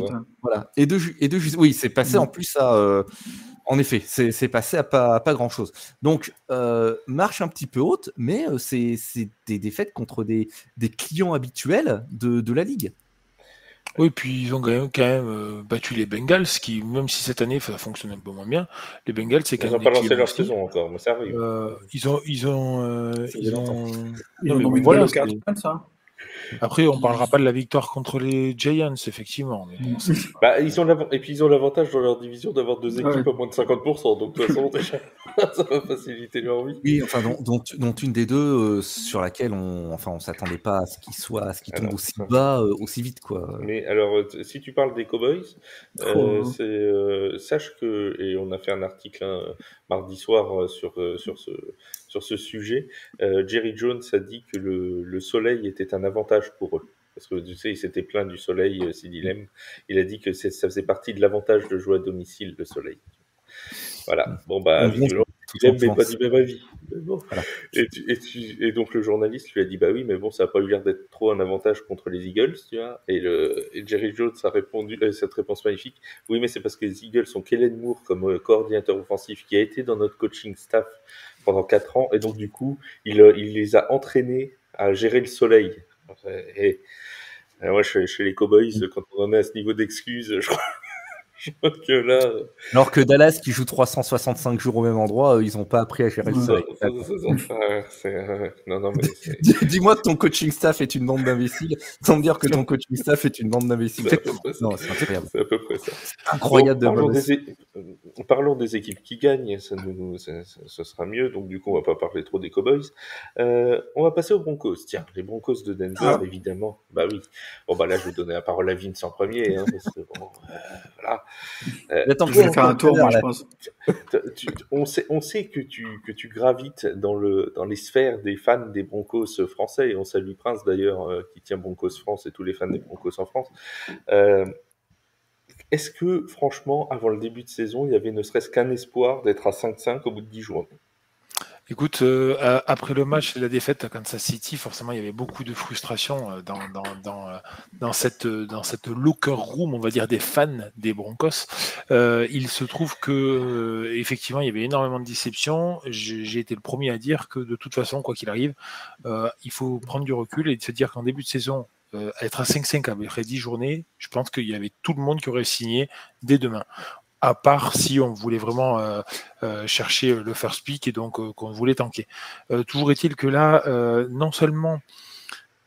Voilà. Oui, c'est passé en plus à... En effet, c'est passé à pas grand-chose. Donc, marche un petit peu haute, mais c'est des défaites contre des clients habituels de la Ligue. Oui, puis ils ont quand même battu les Bengals, qui, même si cette année ça fonctionne un peu moins bien, les Bengals, c'est quand même. Ils n'ont pas lancé leur saison encore, mais ça arrive. Ils ont. Voilà, ça. Après, on parlera pas de la victoire contre les Giants, effectivement. Mais bon, et puis ils ont l'avantage dans leur division d'avoir 2 équipes à moins de 50%. Donc de toute façon, déjà, ça va faciliter leur vie. Oui, enfin, dont une des deux sur laquelle on s'attendait pas à ce qu'il tombe aussi bas, aussi vite, quoi. Mais alors, si tu parles des Cowboys, sache que, et on a fait un article mardi soir sur ce sujet, Jerry Jones a dit que le soleil était un avantage pour eux. parce que tu sais, il s'était plaint du soleil, Sidi Lem. Il a dit que ça faisait partie de l'avantage de jouer à domicile, le soleil. Voilà. Bon, visiblement, il n'avait pas du même avis. Bon. Voilà. Et donc, le journaliste lui a dit, bah oui, mais bon, ça n'a pas eu l'air d'être trop un avantage contre les Eagles, tu vois. Et Jerry Jones a répondu cette réponse magnifique. Oui, mais c'est parce que les Eagles ont Kellen Moore comme coordinateur offensif qui a été dans notre coaching staff pendant 4 ans. Et donc, du coup, il les a entraînés à gérer le soleil. Et moi, chez les Cowboys, quand on en est à ce niveau d'excuses, je crois que là... Alors que Dallas, qui joue 365 jours au même endroit, ils n'ont pas appris à gérer le soleil. Non, mais dis-moi que ton coaching staff est une bande d'imbéciles, sans me dire que ton coaching staff est une bande d'imbéciles. Non, c'est incroyable. C'est à peu près ça. Incroyable. Parlons des équipes qui gagnent, ça sera mieux. Donc du coup, on va pas parler trop des Cowboys. On va passer aux Broncos. Tiens, les Broncos de Denver, évidemment. Bah oui. Bon là, je vais donner la parole à Vince en premier, parce que bon, voilà. Attends, je vais faire un tour, moi, je pense. On sait que tu gravites dans les sphères des fans des Broncos français, et on salue Prince d'ailleurs, qui tient Broncos France et tous les fans des Broncos en France. Est-ce que, franchement, avant le début de saison, il y avait ne serait-ce qu'un espoir d'être à 5-5 au bout de 10 journées? Écoute, après le match et la défaite à Kansas City, forcément, il y avait beaucoup de frustration dans cette locker room, on va dire, des fans des Broncos. Il se trouve que, effectivement, il y avait énormément de déception. J'ai été le premier à dire que, de toute façon, quoi qu'il arrive, il faut prendre du recul et se dire qu'en début de saison, être à 5-5 après 10 journées, je pense qu'il y avait tout le monde qui aurait signé dès demain. À part si on voulait vraiment chercher le first pick et donc qu'on voulait tanker. Toujours est-il que là, non seulement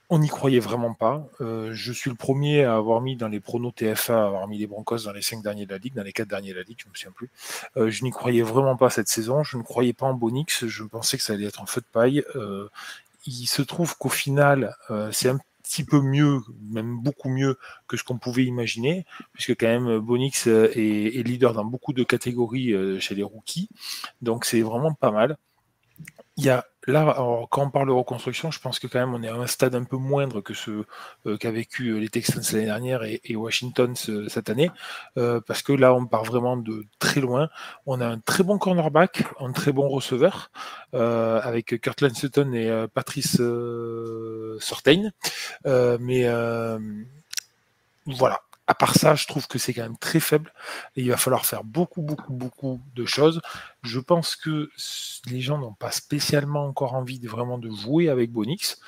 on n'y croyait vraiment pas, je suis le premier à avoir mis dans les pronos TFA, à avoir mis les Broncos dans les 5 derniers de la Ligue, dans les 4 derniers de la Ligue, je ne me souviens plus. Je n'y croyais vraiment pas cette saison, je ne croyais pas en Bonix, je pensais que ça allait être un feu de paille. Il se trouve qu'au final, c'est un petit peu mieux, même beaucoup mieux que ce qu'on pouvait imaginer, puisque quand même Bonix est leader dans beaucoup de catégories chez les rookies, donc c'est vraiment pas mal. Il y a là, alors, quand on parle de reconstruction, je pense que quand même on est à un stade un peu moindre que ce qu'a vécu les Texans l'année dernière et Washington cette année, parce que là on part vraiment de très loin. On a un très bon cornerback, un très bon receveur, avec Courtland Sutton et Patrice Surtain, mais voilà. À part ça, je trouve que c'est quand même très faible et il va falloir faire beaucoup de choses. Je pense que les gens n'ont pas spécialement encore envie vraiment de jouer avec Bonix.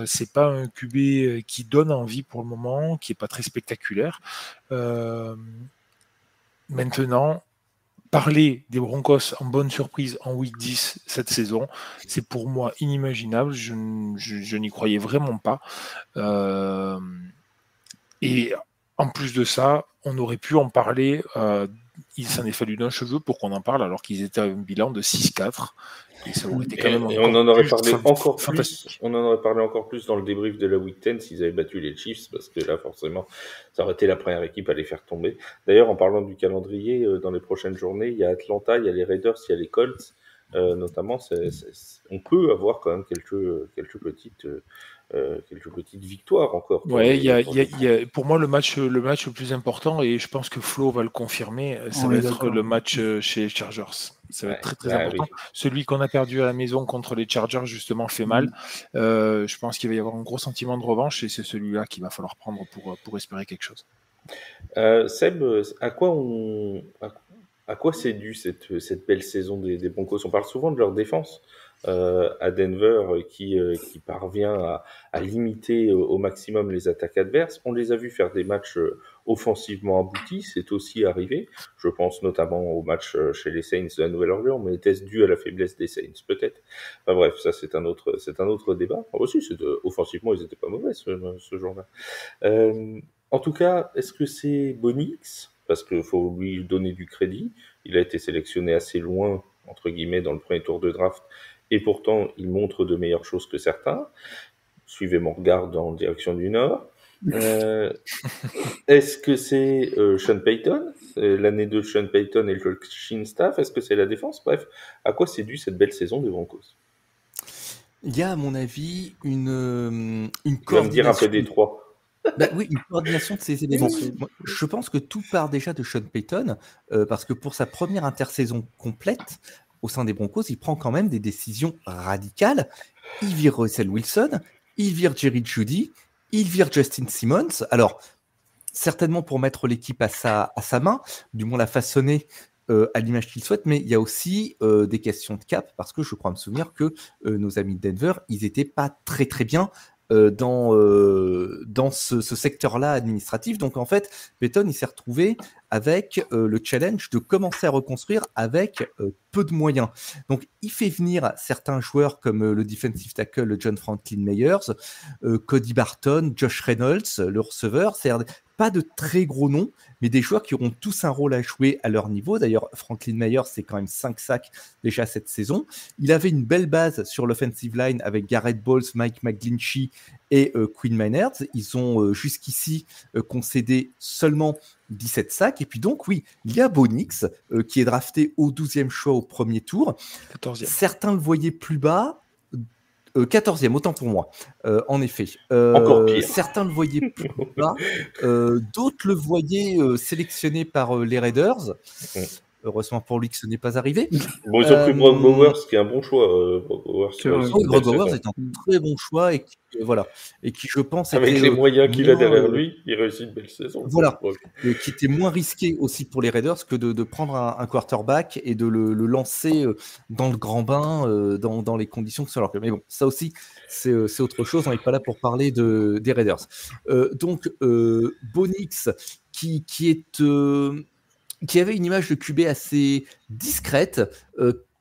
C'est pas un QB qui donne envie pour le moment, qui est pas très spectaculaire. Maintenant, parler des Broncos en bonne surprise en week 10 cette saison, c'est pour moi inimaginable. Je n'y croyais vraiment pas. Et en plus de ça, on aurait pu en parler. Il s'en est fallu d'un cheveu pour qu'on en parle, alors qu'ils étaient à un bilan de 6-4. Et ça aurait été quand même on en aurait parlé encore plus. On en aurait parlé encore plus dans le débrief de la Week 10 s'ils avaient battu les Chiefs, parce que là, forcément, ça aurait été la première équipe à les faire tomber. D'ailleurs, en parlant du calendrier, dans les prochaines journées, il y a Atlanta, il y a les Raiders, il y a les Colts. Notamment, on peut avoir quand même quelques petites victoires encore. Ouais, pour moi le match le plus important, et je pense que Flo va le confirmer, ça va être le match chez les Chargers. Ça va être très important. Oui. Celui qu'on a perdu à la maison contre les Chargers justement fait mal. Je pense qu'il va y avoir un gros sentiment de revanche et c'est celui-là qu'il va falloir prendre pour espérer quelque chose. Seb, à quoi c'est dû cette belle saison des Broncos? On parle souvent de leur défense à Denver qui parvient à limiter au maximum les attaques adverses. On les a vus faire des matchs offensivement aboutis, c'est aussi arrivé. Je pense notamment au match chez les Saints de la Nouvelle-Orléans, mais était-ce dû à la faiblesse des Saints? Peut-être. Enfin bref, ça c'est un autre débat. Aussi, offensivement, ils n'étaient pas mauvais ce jour-là. En tout cas, est-ce que c'est Bonix? Parce qu'il faut lui donner du crédit. Il a été sélectionné assez loin, entre guillemets, dans le premier tour de draft. Et pourtant, il montre de meilleures choses que certains. Suivez mon regard en direction du Nord. Est-ce que c'est Sean Payton, l'année de Sean Payton et le coaching staff? Est-ce que c'est la défense? Bref, à quoi c'est dû cette belle saison des Broncos? Il y a, à mon avis, une Tu vas me dire un peu coordination. Détroit. Oui, une coordination de ces éléments. Moi, je pense que tout part déjà de Sean Payton, parce que pour sa première intersaison complète au sein des Broncos, il prend quand même des décisions radicales. Il vire Russell Wilson, il vire Jerry Jeudy, il vire Justin Simmons. Alors, certainement pour mettre l'équipe à sa main, du moins la façonner à l'image qu'il souhaite, mais il y a aussi des questions de cap, parce que je crois me souvenir que nos amis de Denver, ils n'étaient pas très très bien dans ce secteur-là administratif. Donc en fait, Payton, il s'est retrouvé avec le challenge de commencer à reconstruire avec peu de moyens. Donc il fait venir certains joueurs comme le defensive tackle John Franklin Myers, Cody Barton, Josh Reynolds, le receveur. C'est pas de très gros noms, mais des joueurs qui auront tous un rôle à jouer à leur niveau. D'ailleurs, Franklin Myers, c'est quand même 5 sacs déjà cette saison. Il avait une belle base sur l'offensive line avec Garrett Bowles, Mike McGlinchey et Quinn Meinerz. Ils ont jusqu'ici concédé seulement 17 sacs. Et puis donc, oui, il y a Bo Nix qui est drafté au 12e choix au premier tour. 14e. Certains le voyaient plus bas. 14e, autant pour moi, en effet. Encore pire. Certains le voyaient plus bas, d'autres le voyaient sélectionné par les Raiders. Heureusement pour lui que ce n'est pas arrivé. Bon, ils ont pris Brock Bowers, qui est un bon choix. Brock Bowers est un très bon choix et qui, et qui, je pense, avec était, les moyens qu'il a derrière lui, il réussit une belle saison. Voilà, qui était moins risqué aussi pour les Raiders que de prendre un quarterback et de le lancer dans le grand bain, dans les conditions que sont leur club. Mais bon, ça aussi, c'est autre chose. On n'est pas là pour parler des Raiders. Donc, Bo Nix, qui avait une image de QB assez discrète,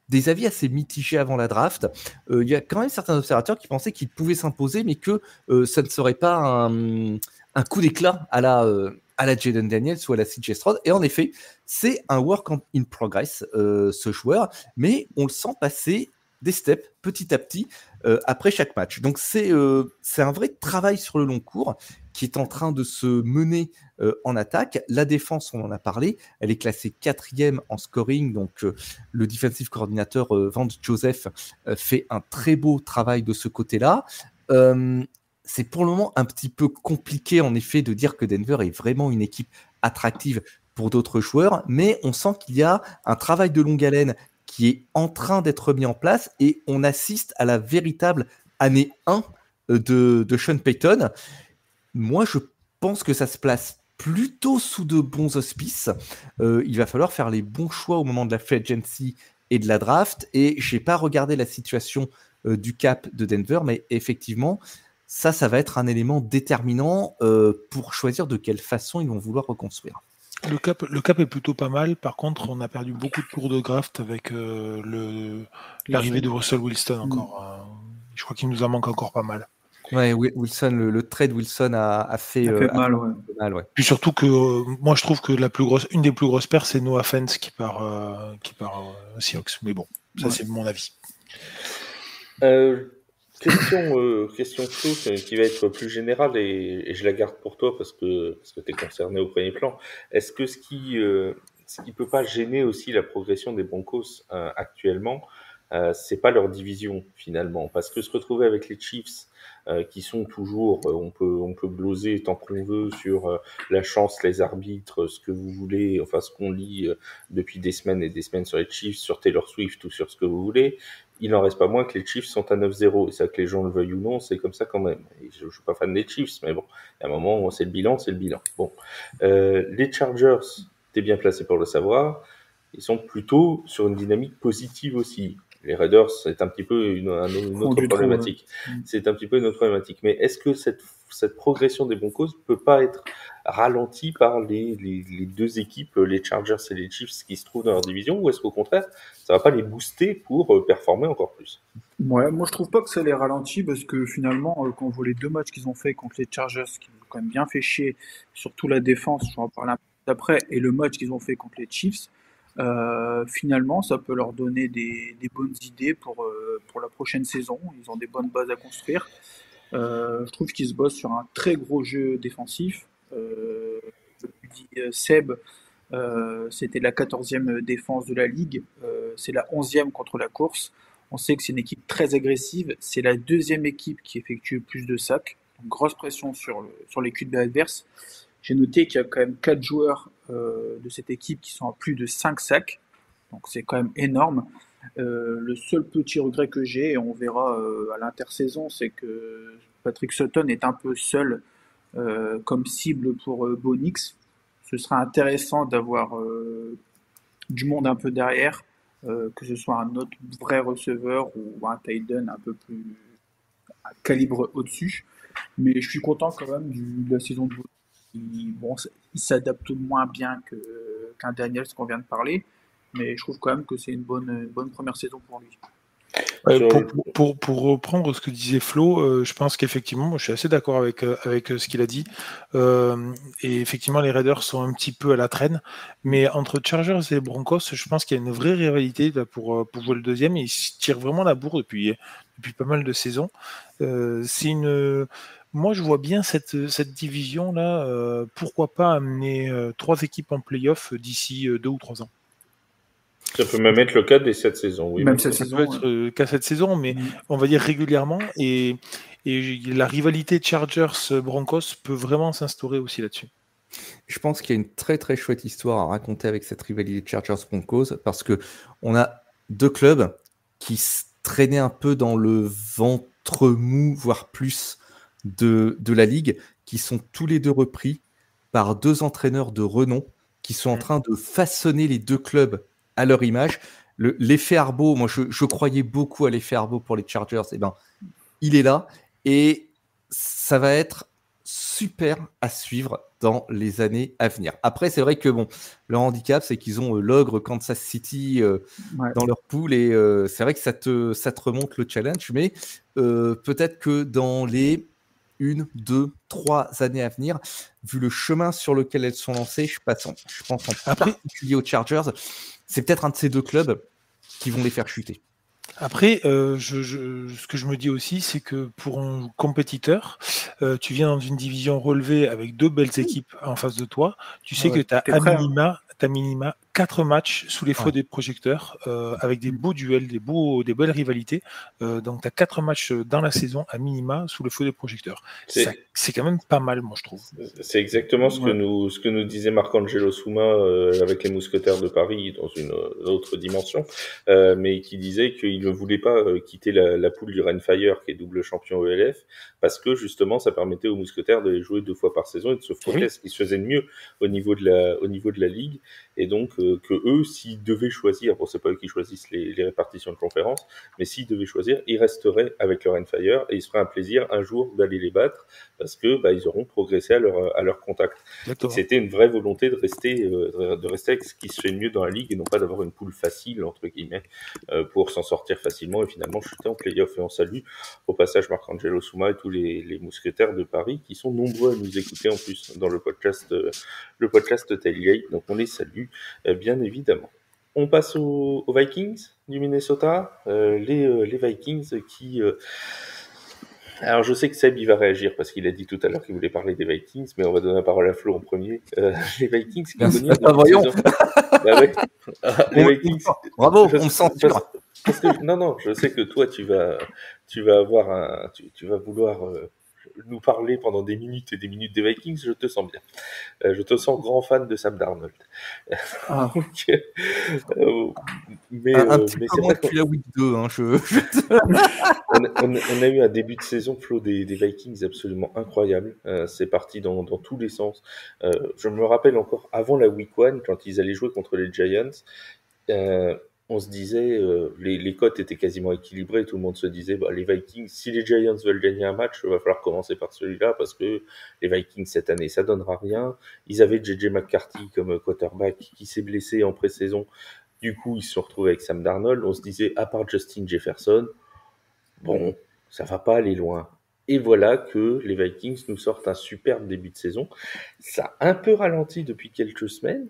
des avis assez mitigés avant la draft. Il y a quand même certains observateurs qui pensaient qu'il pouvait s'imposer, mais que ça ne serait pas un coup d'éclat à la Jayden Daniels ou à la CJ Stroud. Et en effet, c'est un work in progress, ce joueur, mais on le sent passer des steps petit à petit après chaque match. Donc c'est un vrai travail sur le long cours qui est en train de se mener en attaque. La défense, on en a parlé, elle est classée 4e en scoring, donc le defensive coordinateur Vance Joseph fait un très beau travail de ce côté-là. C'est pour le moment un petit peu compliqué en effet de dire que Denver est vraiment une équipe attractive pour d'autres joueurs, mais on sent qu'il y a un travail de longue haleine qui est en train d'être mis en place et on assiste à la véritable année 1 de Sean Payton. Moi, je pense que ça se place plutôt sous de bons auspices. Il va falloir faire les bons choix au moment de la free agency et de la draft. Et je n'ai pas regardé la situation du cap de Denver, mais effectivement, ça va être un élément déterminant pour choisir de quelle façon ils vont vouloir reconstruire. Le cap est plutôt pas mal. Par contre, on a perdu beaucoup de tours de draft avec l'arrivée de Russell Wilson encore. Je crois qu'il nous en manque encore pas mal. Ouais, Wilson, le trade Wilson a fait mal, ouais. Puis surtout que moi je trouve que une des plus grosses pertes, c'est Noah Fent qui part Seahawks. Mais bon, ça c'est mon avis. Question chaude qui va être plus générale et je la garde pour toi parce que tu es concerné au premier plan. Est-ce que ce qui peut pas gêner aussi la progression des Broncos actuellement, c'est pas leur division finalement, parce que se retrouver avec les Chiefs qui sont toujours, on peut gloser tant qu'on veut sur la chance, les arbitres, ce que vous voulez, enfin ce qu'on lit depuis des semaines et des semaines sur les Chiefs, sur Taylor Swift ou sur ce que vous voulez. Il n'en reste pas moins que les Chiefs sont à 9-0, et ça, que les gens le veuillent ou non, c'est comme ça quand même. Et je suis pas fan des Chiefs, mais bon, à un moment, c'est le bilan, c'est le bilan. Bon, les Chargers, t'es bien placé pour le savoir, ils sont plutôt sur une dynamique positive aussi. Les Raiders, c'est un petit peu une autre problématique. C'est un petit peu une autre problématique. Mais est-ce que cette progression des Broncos peut pas être ralentie par les deux équipes, les Chargers et les Chiefs, qui se trouvent dans leur division, ou est-ce qu'au contraire, ça va pas les booster pour performer encore plus? Ouais, moi je trouve pas que ça les ralentit parce que finalement, quand on voit les 2 matchs qu'ils ont fait contre les Chargers, qui ont quand même bien fait chier, surtout la défense, je vais en parler un peu après, et le match qu'ils ont fait contre les Chiefs, finalement, ça peut leur donner des bonnes idées pour la prochaine saison. Ils ont des bonnes bases à construire. Je trouve qu'ils se bossent sur un très gros jeu défensif. Comme dit Seb, c'était la 14e défense de la ligue. C'est la 11e contre la course. On sait que c'est une équipe très agressive. C'est la deuxième équipe qui effectue le plus de sacs. Donc, grosse pression sur les QB adverses. J'ai noté qu'il y a quand même 4 joueurs de cette équipe qui sont à plus de 5 sacs. Donc c'est quand même énorme. Le seul petit regret que j'ai, et on verra à l'intersaison, c'est que Patrick Sutton est un peu seul comme cible pour Bonix. Ce sera intéressant d'avoir du monde un peu derrière, que ce soit un autre vrai receveur ou un tight end un peu plus à calibre au-dessus. Mais je suis content quand même de la saison de Bonix. Il s'adapte moins bien qu'un Daniels qu'on vient de parler, mais je trouve quand même que c'est une bonne première saison pour lui. Pour reprendre ce que disait Flo, je pense qu'effectivement, moi, je suis assez d'accord avec ce qu'il a dit. Et effectivement, les Raiders sont un petit peu à la traîne. Mais entre Chargers et Broncos, je pense qu'il y a une vraie rivalité là, pour jouer le deuxième. Et ils se tirent vraiment la bourre depuis pas mal de saisons. Moi, je vois bien cette division-là. Pourquoi pas amener 3 équipes en playoff d'ici 2 ou 3 ans. Ça peut même être le cas dès cette saison, oui. Même ça peut être le cas cette saison, mais on va dire régulièrement. Et la rivalité Chargers-Broncos peut vraiment s'instaurer aussi là-dessus. Je pense qu'il y a une très très chouette histoire à raconter avec cette rivalité Chargers-Broncos parce que on a 2 clubs qui traînaient un peu dans le ventre mou, voire plus, de la ligue, qui sont tous les 2 repris par 2 entraîneurs de renom qui sont en train de façonner les 2 clubs à leur image. L'effet Harbaugh, moi je croyais beaucoup à l'effet Harbaugh pour les Chargers, et ben il est là et ça va être super à suivre dans les années à venir. Après, c'est vrai que bon, leur handicap, c'est qu'ils ont l'ogre Kansas City dans leur poule et c'est vrai que ça te remonte le challenge, mais peut-être que dans les 1, 2, 3 années à venir, vu le chemin sur lequel elles sont lancées, je pense en particulier aux Chargers, c'est peut-être un de ces 2 clubs qui vont les faire chuter. Après, ce que je me dis aussi, c'est que pour un compétiteur, tu viens dans une division relevée avec 2 belles équipes en face de toi, tu sais que tu as à minima 4 matchs sous les feux des projecteurs, avec des beaux duels, des belles rivalités. Donc tu as 4 matchs dans la saison à minima sous le feu des projecteurs. C'est quand même pas mal, moi je trouve. C'est exactement ce que nous disait Marc-Angelo Souma avec les Mousquetaires de Paris dans une autre dimension, mais qui disait qu'il ne voulait pas quitter la poule du Rainfire qui est double champion ELF parce que justement ça permettait aux Mousquetaires de les jouer 2 fois par saison et de se frotter ce qui se faisait de mieux au niveau de la ligue. Et donc que eux, s'ils devaient choisir, bon c'est pas eux qui choisissent les répartitions de conférences, mais s'ils devaient choisir, ils resteraient avec le Rainfire et ils se feraient un plaisir un jour d'aller les battre parce que ils auront progressé à leur contact. C'était une vraie volonté de rester avec ce qui se fait de mieux dans la ligue et non pas d'avoir une poule facile entre guillemets pour s'en sortir facilement et finalement chuter en play-off. Et on salue au passage Marc-Angelo Souma et tous les mousquetaires de Paris qui sont nombreux à nous écouter en plus dans le podcast Tailgate, donc on les salue bien évidemment. On passe aux Vikings du Minnesota, les Vikings qui alors je sais que Seb il va réagir parce qu'il a dit tout à l'heure qu'il voulait parler des Vikings, mais on va donner la parole à Flo en premier. Les Vikings qui ont gagné les Vikings. Bravo, on me censure. Parce que non, je sais que toi tu vas avoir tu vas vouloir nous parler pendant des minutes et des minutes des Vikings, je te sens bien. Je te sens grand fan de Sam Darnold. Mais c'est vrai que tu l'as week 2. Hein, on a eu un début de saison, Flo, des Vikings absolument incroyable. C'est parti dans tous les sens. Je me rappelle encore avant la week 1, quand ils allaient jouer contre les Giants, on se disait, les cotes étaient quasiment équilibrées, tout le monde se disait, les Vikings, si les Giants veulent gagner un match, il va falloir commencer par celui-là, parce que les Vikings, cette année, ça donnera rien. Ils avaient JJ McCarthy comme quarterback qui s'est blessé en pré-saison. Du coup, ils se sont retrouvés avec Sam Darnold. On se disait, à part Justin Jefferson, bon, ça va pas aller loin. Et voilà que les Vikings nous sortent un superbe début de saison. Ça a un peu ralenti depuis quelques semaines.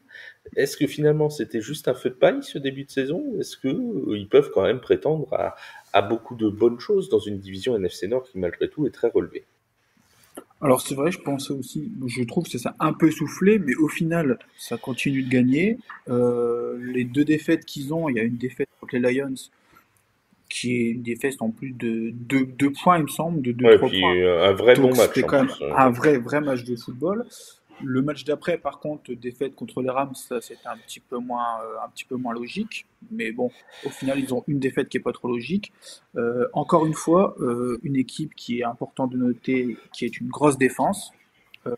Est-ce que finalement c'était juste un feu de paille ce début de saison? Est-ce qu'ils peuvent quand même prétendre à beaucoup de bonnes choses dans une division NFC Nord qui malgré tout est très relevée? Alors c'est vrai, je pensais aussi, je trouve que ça un peu soufflé, mais au final ça continue de gagner. Les 2 défaites qu'ils ont, il y a une défaite contre les Lions. qui est une défaite en plus de 2 points, il me semble, de 2-3 puis points. un vrai Donc bon match. c'était quand même un vrai match de football. Le match d'après, par contre, défaite contre les Rams, ça c'était un petit peu moins logique. Mais bon, au final, ils ont une défaite qui est pas trop logique. Encore une fois, une équipe qui est importante de noter, qui est une grosse défense, la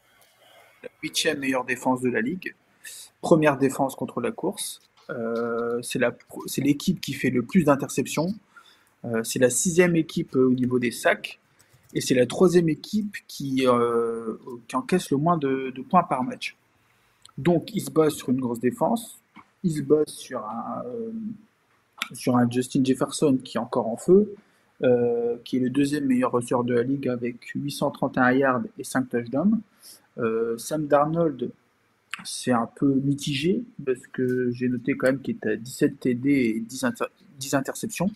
8e meilleure défense de la ligue, première défense contre la course. C'est l'équipe qui fait le plus d'interceptions. C'est la 6e équipe au niveau des sacs. Et c'est la 3e équipe qui encaisse le moins de points par match. Donc, ils se basent sur une grosse défense. Ils se basent sur un Justin Jefferson qui est encore en feu, qui est le 2e meilleur receveur de la ligue avec 831 yards et 5 touchdowns. Sam Darnold, c'est un peu mitigé parce que j'ai noté quand même qu'il était à 17 TD et 10 interceptions.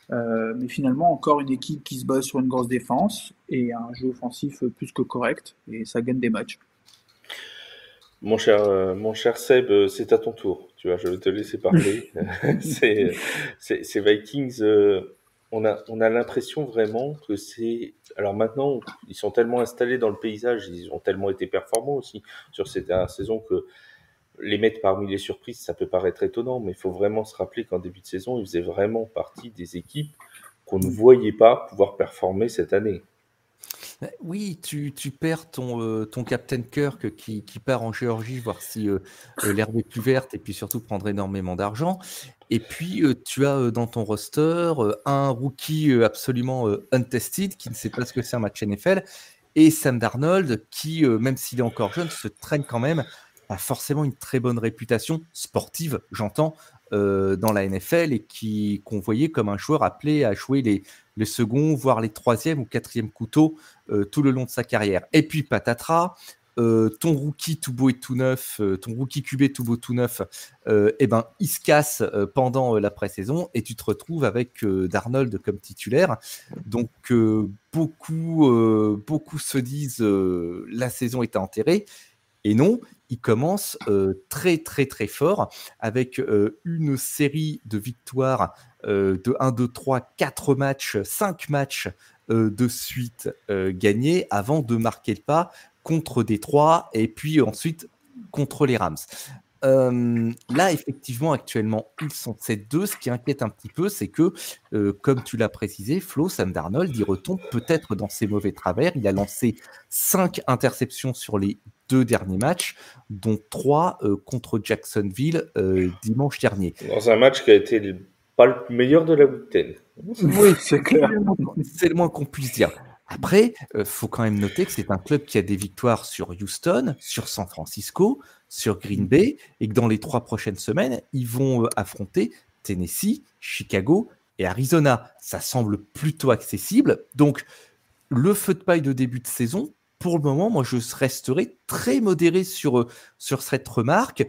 Mais finalement, encore une équipe qui se base sur une grosse défense et un jeu offensif plus que correct, et ça gagne des matchs. Mon cher Seb, c'est à ton tour. Tu vois, je vais te laisser parler. Ces Vikings, on a l'impression vraiment que c'est. Alors maintenant, ils sont tellement installés dans le paysage, ils ont tellement été performants aussi sur cette dernière saison que les mettre parmi les surprises, ça peut paraître étonnant, mais il faut vraiment se rappeler qu'en début de saison, ils faisaient vraiment partie des équipes qu'on ne voyait pas pouvoir performer cette année. Oui, tu perds ton Captain Kirk qui part en Géorgie voir si l'herbe est plus verte et puis surtout prendre énormément d'argent. Et puis tu as dans ton roster un rookie absolument untested qui ne sait pas ce que c'est un match NFL et Sam Darnold qui, même s'il est encore jeune, se traîne quand même, a forcément une très bonne réputation sportive, j'entends, dans la NFL et qu'on voyait comme un joueur appelé à jouer les seconds, voire les 3e ou 4e couteaux tout le long de sa carrière. Et puis patatras, ton rookie tout beau et tout neuf, ton rookie QB tout beau tout neuf, il se casse pendant la pré-saison et tu te retrouves avec Darnold comme titulaire. Donc beaucoup se disent la saison est enterrée. Et non, il commence très très très fort avec une série de victoires de 1, 2, 3, 4 matchs, 5 matchs de suite gagnés avant de marquer le pas contre Détroit et puis ensuite contre les Rams. Là, effectivement, actuellement, ils sont 7-2. Ce qui inquiète un petit peu, c'est que, comme tu l'as précisé, Flo, Sam Darnold, il retombe peut-être dans ses mauvais travers. Il a lancé 5 interceptions sur les 2 derniers matchs, dont 3 contre Jacksonville dimanche dernier. Dans un match qui a été pas le meilleur de la Week 10. Oui, c'est clair. C'est le moins qu'on puisse dire. Après, faut quand même noter que c'est un club qui a des victoires sur Houston, sur San Francisco, sur Green Bay, et que dans les 3 prochaines semaines, ils vont affronter Tennessee, Chicago et Arizona. Ça semble plutôt accessible. Donc, le feu de paille de début de saison, pour le moment, moi, je resterai très modéré sur cette remarque.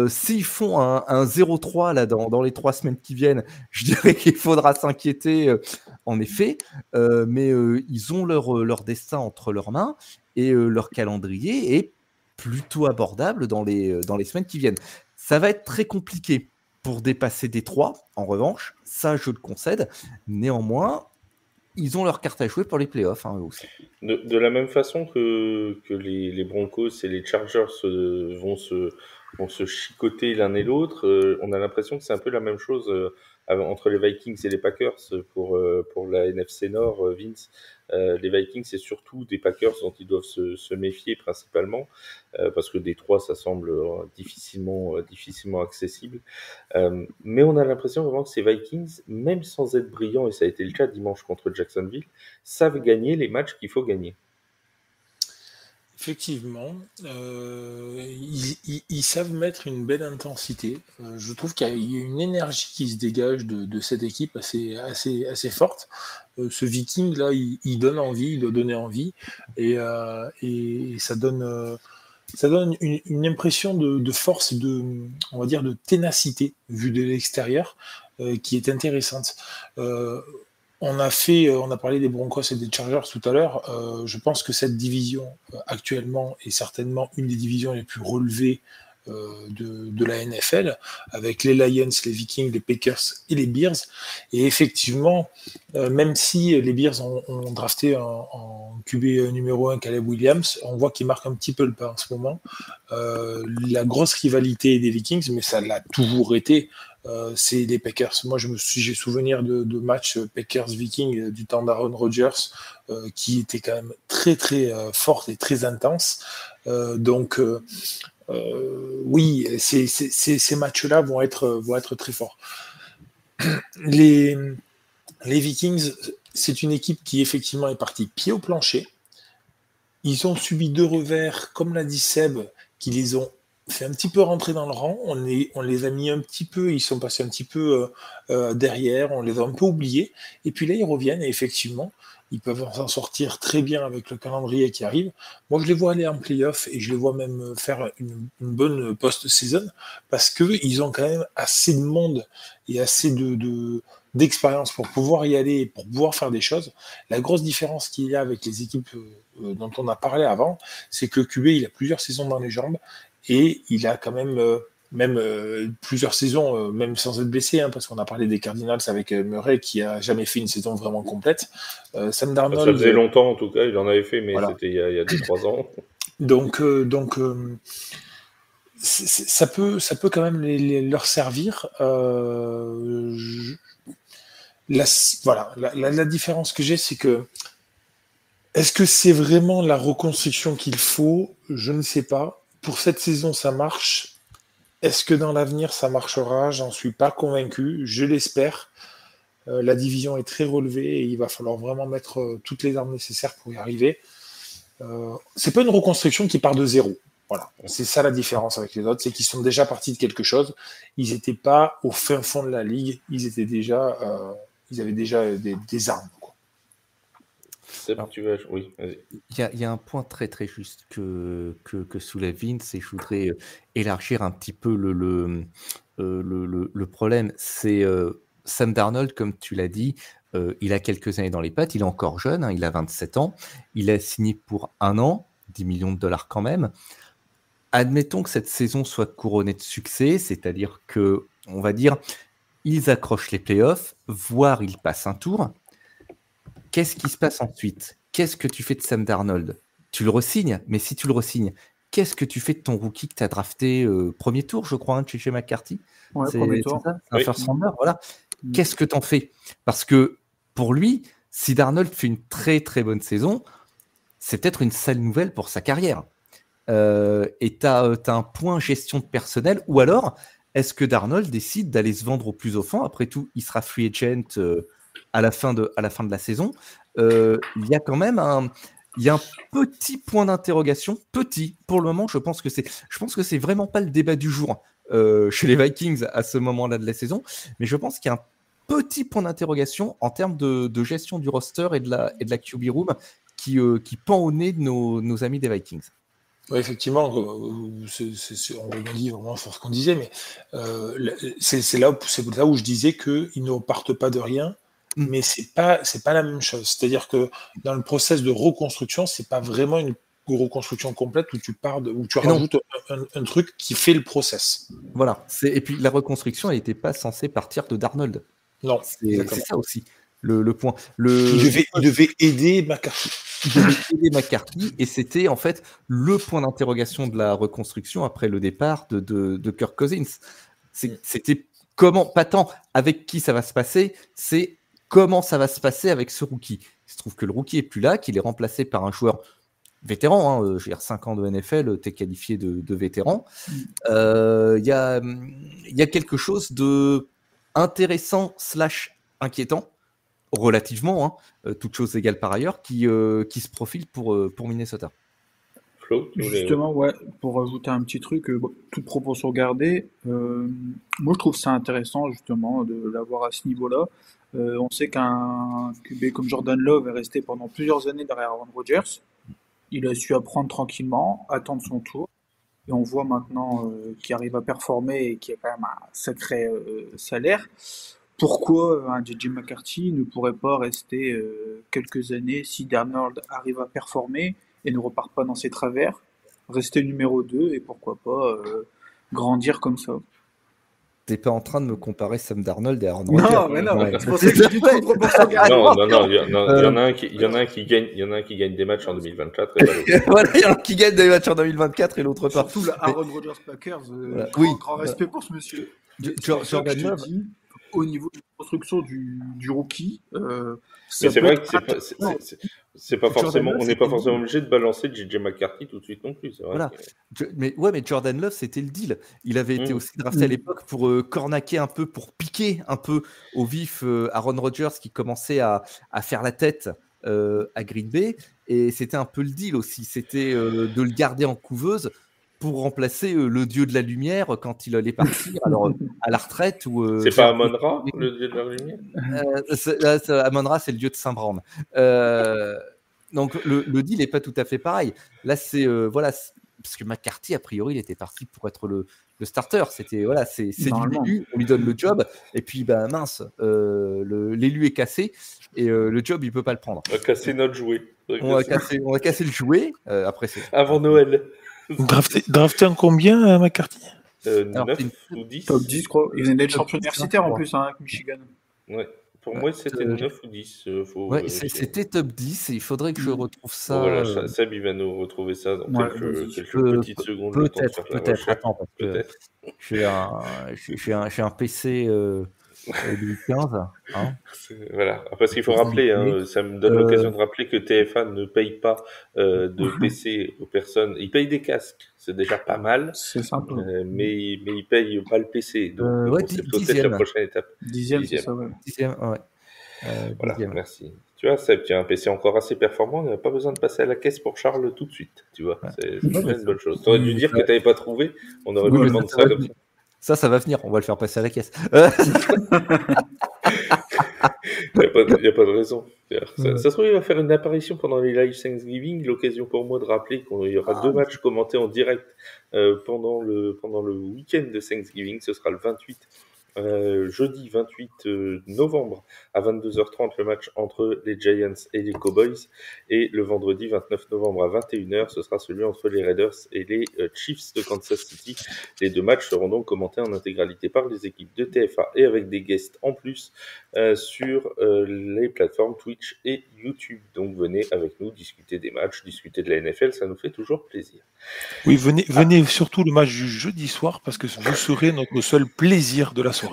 S'ils font un 0-3 là, dans les 3 semaines qui viennent, je dirais qu'il faudra s'inquiéter, en effet. Mais ils ont leur destin entre leurs mains et leur calendrier est plutôt abordable dans les semaines qui viennent. Ça va être très compliqué pour dépasser Détroit, en revanche, ça je le concède. Néanmoins, ils ont leur carte à jouer pour les playoffs eux aussi. De la même façon que les Broncos et les Chargers vont se chicoter l'un et l'autre, on a l'impression que c'est un peu la même chose entre les Vikings et les Packers pour la NFC Nord, Vince. Les Vikings, c'est surtout des Packers dont ils doivent se méfier principalement, parce que Détroit, ça semble difficilement accessible. Mais on a l'impression vraiment que ces Vikings, même sans être brillants, et ça a été le cas dimanche contre Jacksonville, savent gagner les matchs qu'il faut gagner. Effectivement, ils savent mettre une belle intensité. Je trouve qu'il y a une énergie qui se dégage de cette équipe assez forte. Ce Viking là, il donne envie, il doit donner envie, et ça donne une impression de force, on va dire de ténacité vue de l'extérieur, qui est intéressante. On a parlé des Broncos et des Chargers tout à l'heure. Je pense que cette division actuellement est certainement une des divisions les plus relevées de la NFL, avec les Lions, les Vikings, les Packers et les Bears. Et effectivement, même si les Bears ont drafté en QB numéro 1 Caleb Williams, on voit qu'il marque un petit peu le pas en ce moment. La grosse rivalité des Vikings, mais ça l'a toujours été, c'est les Packers. Moi, j'ai souvenir de matchs Packers-Vikings du temps d'Aaron Rodgers, qui étaient quand même très très fortes et très intenses. Donc oui, ces matchs-là vont être très forts. Les Vikings, c'est une équipe qui effectivement est partie pied au plancher. Ils ont subi 2 revers, comme l'a dit Seb, qui les ont fait un petit peu rentrer dans le rang. On les a mis un petit peu, ils sont passés un petit peu derrière, on les a un peu oubliés. Et puis là, ils reviennent et effectivement, ils peuvent s'en sortir très bien avec le calendrier qui arrive. Moi, je les vois aller en play-off et je les vois même faire une bonne post-season parce qu'ils ont quand même assez de monde et assez d'expérience pour pouvoir y aller et pour pouvoir faire des choses. La grosse différence qu'il y a avec les équipes dont on a parlé avant, c'est que le QB, il a plusieurs saisons dans les jambes et il a quand même plusieurs saisons, même sans être blessé, hein, parce qu'on a parlé des Cardinals avec Murray qui a jamais fait une saison vraiment complète. Sam Darnold, ça faisait longtemps en tout cas, il en avait fait, mais Voilà. c'était il y a 2-3 ans. Donc ça peut quand même leur servir. La différence que j'ai, c'est que est-ce que c'est vraiment la reconstruction qu'il faut? Je ne sais pas. Pour cette saison, ça marche. Est-ce que dans l'avenir, ça marchera? J'en suis pas convaincu. Je l'espère. La division est très relevée et il va falloir vraiment mettre toutes les armes nécessaires pour y arriver. C'est pas une reconstruction qui part de zéro. Voilà, c'est ça la différence avec les autres, c'est qu'ils sont déjà partis de quelque chose. Ils n'étaient pas au fin fond de la ligue. Ils avaient déjà des armes. Alors, oui, vas-y. Il y a un point très très juste que soulève Vince et je voudrais élargir un petit peu le problème. C'est Sam Darnold, comme tu l'as dit, il a quelques années dans les pattes, il est encore jeune, hein, il a 27 ans, il a signé pour 1 an, 10 millions de dollars quand même. Admettons que cette saison soit couronnée de succès, c'est-à-dire que, on va dire, ils accrochent les playoffs, voire ils passent un tour. Qu'est-ce qui se passe ensuite? Qu'est-ce que tu fais de Sam Darnold? Tu le re-signes, mais si tu le re-signes, qu'est-ce que tu fais de ton rookie que tu as drafté premier tour, je crois, hein, chez McCarthy? Ouais, C'est premier tour. ça, un first rounder, voilà. Mm. Qu'est-ce que tu en fais? Parce que pour lui, si Darnold fait une très très bonne saison, c'est peut-être une sale nouvelle pour sa carrière. Et tu as un point gestion de personnel, ou alors est-ce que Darnold décide d'aller se vendre au plus offrant? Après tout, il sera free agent à la fin de la saison. Il y a quand même un petit point d'interrogation, petit pour le moment. Je pense que c'est vraiment pas le débat du jour chez les Vikings à ce moment-là de la saison, mais je pense qu'il y a un petit point d'interrogation en termes de gestion du roster et de la QB room qui pend au nez de nos amis des Vikings. Ouais, effectivement, on rebondit vraiment sur ce qu'on disait, mais c'est là où je disais qu'ils ne partent pas de rien, mais c'est pas la même chose. C'est-à-dire que dans le process de reconstruction, c'est pas vraiment une reconstruction complète où tu rajoutes un truc qui fait le process. Voilà. Et puis la reconstruction n'était pas censée partir de Darnold. Non, c'est ça aussi le point. Il devait aider McCarthy. Il devait aider McCarthy et c'était en fait le point d'interrogation de la reconstruction après le départ de Kirk Cousins. C'était comment, pas tant avec qui ça va se passer, c'est comment ça va se passer avec ce rookie. Il se trouve que le rookie est plus là, qu'il est remplacé par un joueur vétéran, hein, je veux dire 5 ans de NFL, tu es qualifié de vétéran. Il y a quelque chose de intéressant / inquiétant, relativement, hein, toutes choses égales par ailleurs, qui se profile pour Minnesota. Flo, justement, ouais, pour ajouter un petit truc, toute proportion gardée, moi je trouve ça intéressant justement de l'avoir à ce niveau-là. On sait qu'un QB comme Jordan Love est resté pendant plusieurs années derrière Aaron Rodgers. Il a su apprendre tranquillement, attendre son tour. Et on voit maintenant qu'il arrive à performer et qu'il a quand même un sacré salaire. Pourquoi un JJ McCarthy ne pourrait pas rester quelques années si Darnold arrive à performer et ne repart pas dans ses travers, rester numéro 2 et pourquoi pas grandir comme ça. T'es pas en train de me comparer Sam Darnold et Aaron Rodgers. Non, mais non, c'est pour ça que je dis trop pour son gars. Non, il y en a un qui gagne des matchs en 2024 et pas l'autre. Voilà, il y en a un qui gagne des matchs en 2024 et l'autre pas. Surtout le Aaron Rodgers Packers. Voilà. Grand respect pour ce monsieur. Jordan Love. Au niveau de la construction du rookie, mais c'est vrai que c'est pas forcément, on n'est pas forcément obligé de balancer JJ McCarthy tout de suite non plus. C'est vrai voilà. Mais Jordan Love, c'était le deal. Il avait été aussi drafté à l'époque pour cornaquer un peu, pour piquer un peu au vif Aaron Rodgers qui commençait à faire la tête à Green Bay. Et c'était un peu le deal aussi. C'était de le garder en couveuse pour remplacer le dieu de la lumière quand il allait partir alors à la retraite. C'est pas Amon-Ra, le dieu de la lumière Amon-Ra, c'est le dieu de Saint-Brand. Donc le deal n'est pas tout à fait pareil. Là, c'est parce que McCarthy, a priori, il était parti pour être le starter. C'était c'est du début, on lui donne le job, et puis mince, l'élu est cassé, et le job, il peut pas le prendre. On va casser notre jouet. On va casser le jouet. Après, c'est avant Noël. Drafté en combien, McCarthy 9 ou 10 Top 10, je crois. Il venait d'être champion universitaire en plus avec Michigan. Ouais. Pour moi, c'était 9 ou 10. C'était top 10 et il faudrait que je retrouve ça. Voilà, Seb, il va nous retrouver ça dans quelques petites secondes. Peut-être. Attends, parce que j'ai un PC 2015. Hein. Voilà, parce qu'il faut rappeler, ça me donne l'occasion de rappeler que TF1 ne paye pas de PC aux personnes. Ils payent des casques, c'est déjà pas mal. C'est simple. Mais ils payent pas le PC. Donc, c'est peut-être la prochaine étape. Dixième, c'est ça, ouais. Dixième, ouais. Voilà, merci. Tu vois, Seb, tu as un PC encore assez performant, il n'y a pas besoin de passer à la caisse pour Charles tout de suite. Tu vois, c'est une bonne chose. Tu aurais dû dire que tu n'avais pas trouvé, on aurait pu demander ça comme ça. Ça va venir, on va le faire passer à la caisse. Il n'y a pas de raison. Ça se trouve, il va faire une apparition pendant les live Thanksgiving, l'occasion pour moi de rappeler qu'il y aura 2 matchs commentés en direct pendant le week-end de Thanksgiving, ce sera le 28. Jeudi 28 novembre à 22h30 le match entre les Giants et les Cowboys, et le vendredi 29 novembre à 21h ce sera celui entre les Raiders et les Chiefs de Kansas City. Les 2 matchs seront donc commentés en intégralité par les équipes de TFA et avec des guests en plus sur les plateformes Twitch et YouTube. Donc venez avec nous discuter des matchs, discuter de la NFL, ça nous fait toujours plaisir. Oui, venez surtout le match du jeudi soir, parce que vous serez notre seul plaisir de la soirée.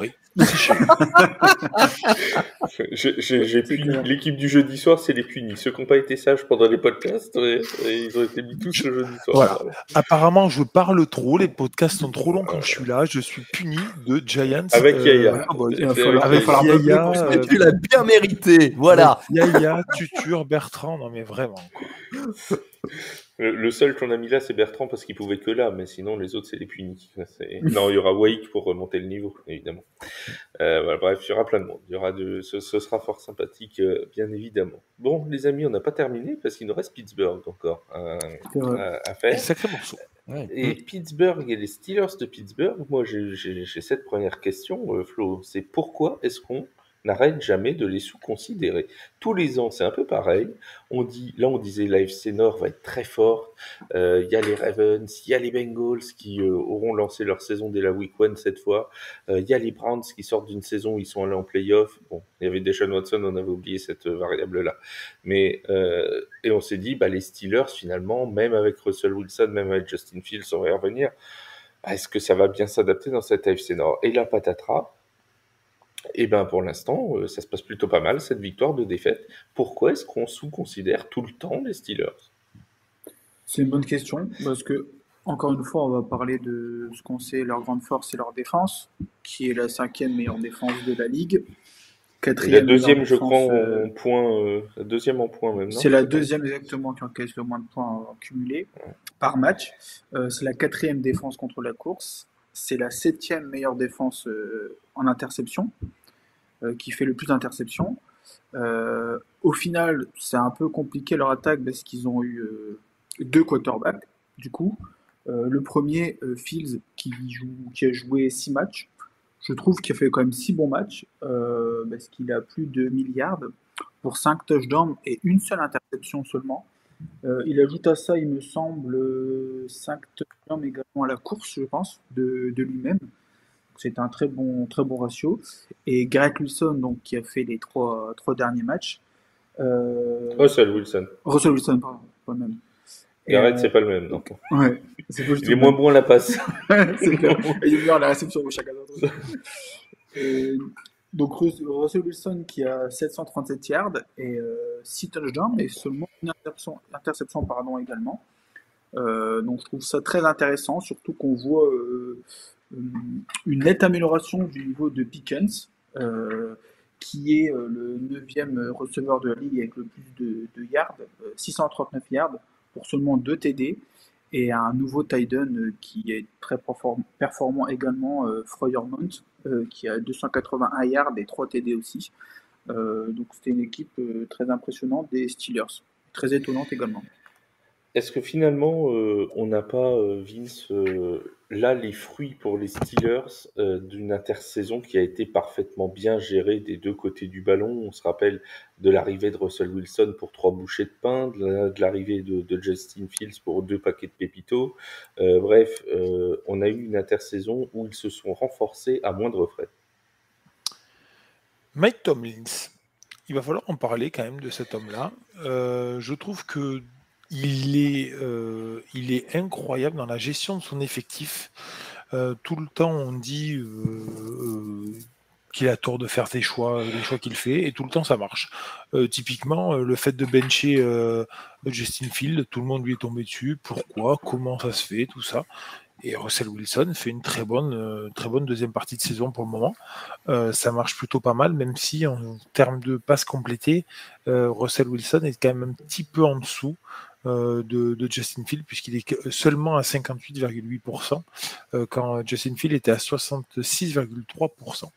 J'ai puni l'équipe du jeudi soir, c'est les punis. Ceux qui n'ont pas été sages pendant les podcasts, ils ont été mis tous le jeudi soir. Voilà. Apparemment, je parle trop, les podcasts sont trop longs quand je suis là. Je suis puni de Giants. Avec Yaya. Avec Yaya. Tu l'as bien mérité, voilà. Yaya, Tutur, Bertrand, non mais vraiment. Quoi. Le seul qu'on a mis là, c'est Bertrand, parce qu'il pouvait que là, mais sinon les autres, c'est les punis. Non, il y aura Wake pour remonter le niveau, évidemment. Voilà, bref, il y aura plein de monde. Ce sera fort sympathique, bien évidemment. Bon, les amis, on n'a pas terminé, parce qu'il nous reste Pittsburgh encore à faire. Sacré morceau. Ouais. Et Pittsburgh et les Steelers de Pittsburgh, moi j'ai cette première question, Flo, c'est pourquoi est-ce qu'on n'arrête jamais de les sous-considérer? Tous les ans, c'est un peu pareil. On disait l'AFC Nord va être très fort. Il y a les Ravens, il y a les Bengals qui auront lancé leur saison dès la week 1 cette fois. Il y a les Browns qui sortent d'une saison où ils sont allés en play-off. Bon, il y avait Deshaun Watson, on avait oublié cette variable-là. Mais et on s'est dit, les Steelers, finalement, même avec Russell Wilson, même avec Justin Fields, on va y revenir. Est-ce que ça va bien s'adapter dans cette AFC Nord? Et la patatras. Et pour l'instant, ça se passe plutôt pas mal, cette victoire de défaite. Pourquoi est-ce qu'on sous-considère tout le temps les Steelers? C'est une bonne question, parce que, encore une fois, on va parler de ce qu'on sait, leur grande force et leur défense, qui est la 5e meilleure défense de la Ligue. La deuxième, je crois, en points. La deuxième en points, même, non? C'est la deuxième, exactement, qui encaisse le moins de points cumulés par match. C'est la 4e défense contre la course. C'est la 7e meilleure défense en interception, qui fait le plus d'interceptions. Au final, c'est un peu compliqué leur attaque parce qu'ils ont eu 2 quarterbacks, du coup. Le premier, Fields, qui a joué 6 matchs. Je trouve qu'il a fait quand même 6 bons matchs, parce qu'il a plus de 1 milliard pour 5 touchdowns et une seule interception seulement. Il ajoute à ça, il me semble, 5 touchdowns également à la course, je pense, de lui-même. C'est un très bon ratio. Et Garrett Wilson, donc, qui a fait les trois derniers matchs. Russell Wilson. Russell Wilson, pardon, pas le même. Garrett, c'est pas le même, non. Ouais, c'est pas il est moins bon à la passe. C'est clair. Il est meilleur à la réception au chacun d'entre eux. Donc Russell Wilson qui a 737 yards et 6 touchdowns et seulement une interception également. Donc je trouve ça très intéressant, surtout qu'on voit une nette amélioration du niveau de Pickens, qui est le 9e receveur de la ligue avec le plus de yards, 639 yards pour seulement 2 TD, et un nouveau tight end qui est très performant également, Freuermont, qui a 281 yards et 3 TD aussi. Donc c'était une équipe très impressionnante des Steelers, très étonnante également. Est-ce que finalement, on n'a pas, Vince, là, les fruits pour les Steelers d'une intersaison qui a été parfaitement bien gérée des deux côtés du ballon? On se rappelle de l'arrivée de Russell Wilson pour 3 bouchées de pain, de l'arrivée de Justin Fields pour 2 paquets de pépitos. Bref, on a eu une intersaison où ils se sont renforcés à moindre frais. Mike Tomlins, il va falloir en parler quand même de cet homme-là. Je trouve que il est incroyable dans la gestion de son effectif. Tout le temps, on dit qu'il a tort de faire les choix qu'il fait, et tout le temps, ça marche. Typiquement, le fait de bencher Justin Fields, tout le monde lui est tombé dessus. Pourquoi? Comment ça se fait? Tout ça. Et Russell Wilson fait une très bonne deuxième partie de saison pour le moment. Ça marche plutôt pas mal, même si en termes de passes complétées, Russell Wilson est quand même un petit peu en dessous de Justin Fields, puisqu'il est seulement à 58,8%, quand Justin Fields était à 66,3%.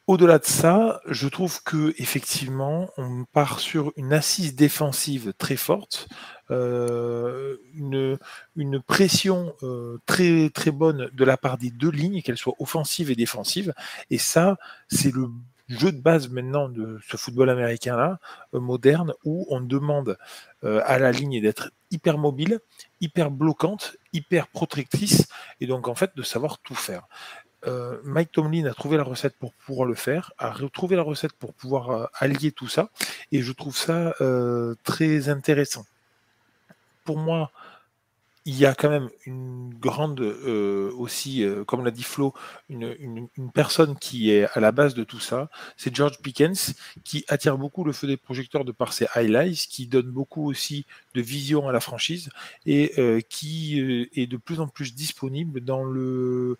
Au-delà de ça, je trouve que effectivement, on part sur une assise défensive très forte, une pression très très bonne de la part des deux lignes, qu'elles soient offensives et défensives. Et ça, c'est le jeu de base maintenant de ce football américain-là, moderne, où on demande à la ligne d'être hyper mobile, hyper bloquante, hyper protectrice, et donc en fait de savoir tout faire. Mike Tomlin a trouvé la recette pour pouvoir le faire, a retrouvé la recette pour pouvoir allier tout ça, et je trouve ça très intéressant. Pour moi, il y a quand même une grande, aussi, comme l'a dit Flo, une personne qui est à la base de tout ça, c'est George Pickens, qui attire beaucoup le feu des projecteurs de par ses highlights, qui donne beaucoup aussi de vision à la franchise, et qui est de plus en plus disponible dans le...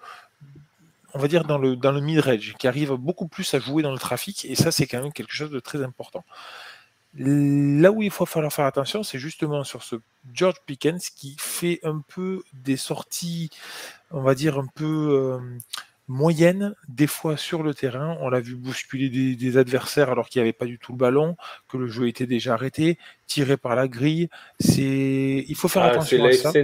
on va dire dans le mid-range, qui arrive beaucoup plus à jouer dans le trafic, et ça c'est quand même quelque chose de très important. Là où il faut falloir faire attention, c'est justement sur ce George Pickens qui fait un peu des sorties, on va dire un peu moyennes, des fois sur le terrain. On l'a vu bousculer des adversaires alors qu'il n'y avait pas du tout le ballon, que le jeu était déjà arrêté, tiré par la grille. Il faut faire attention à ça. C'est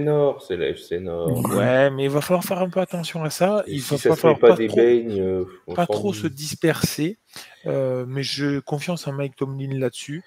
la FC Nord. Ouais, mais il va falloir faire un peu attention à ça. Et il si va ça pas se falloir met pas des beignes, pas trop se disperser. Mais je confiance en Mike Tomlin là-dessus.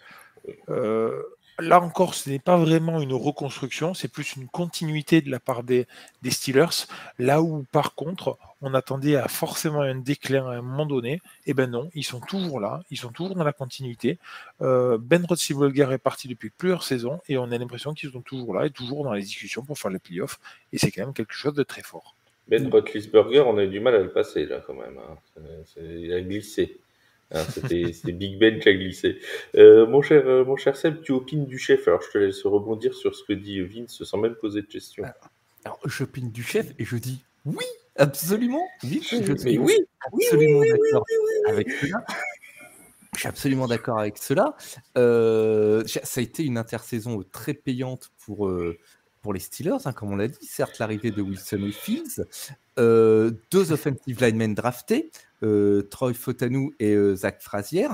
Là encore, ce n'est pas vraiment une reconstruction, c'est plus une continuité de la part des Steelers. Là où, par contre, on attendait à forcément un déclin à un moment donné, et ben non, ils sont toujours là, ils sont toujours dans la continuité. Ben Roethlisberger est parti depuis plusieurs saisons, et on a l'impression qu'ils sont toujours là et toujours dans les discussions pour faire les playoffs, et c'est quand même quelque chose de très fort. Ben Roethlisberger, on a eu du mal à le passer là quand même. Hein. Il a glissé. Hein, c'était Big Ben qui a glissé. Mon cher Seb, tu opines du chef. Alors, je te laisse rebondir sur ce que dit Vince sans même poser de questions. Alors j'opine du chef et je dis oui, absolument. Oui, absolument d'accord avec cela. Je suis absolument d'accord avec cela. Ça a été une intersaison très payante pour les Steelers, hein, comme on l'a dit. Certes, l'arrivée de Wilson et Fields, 2 offensive linemen draftés, Troy Fautanu et Zach Frazier,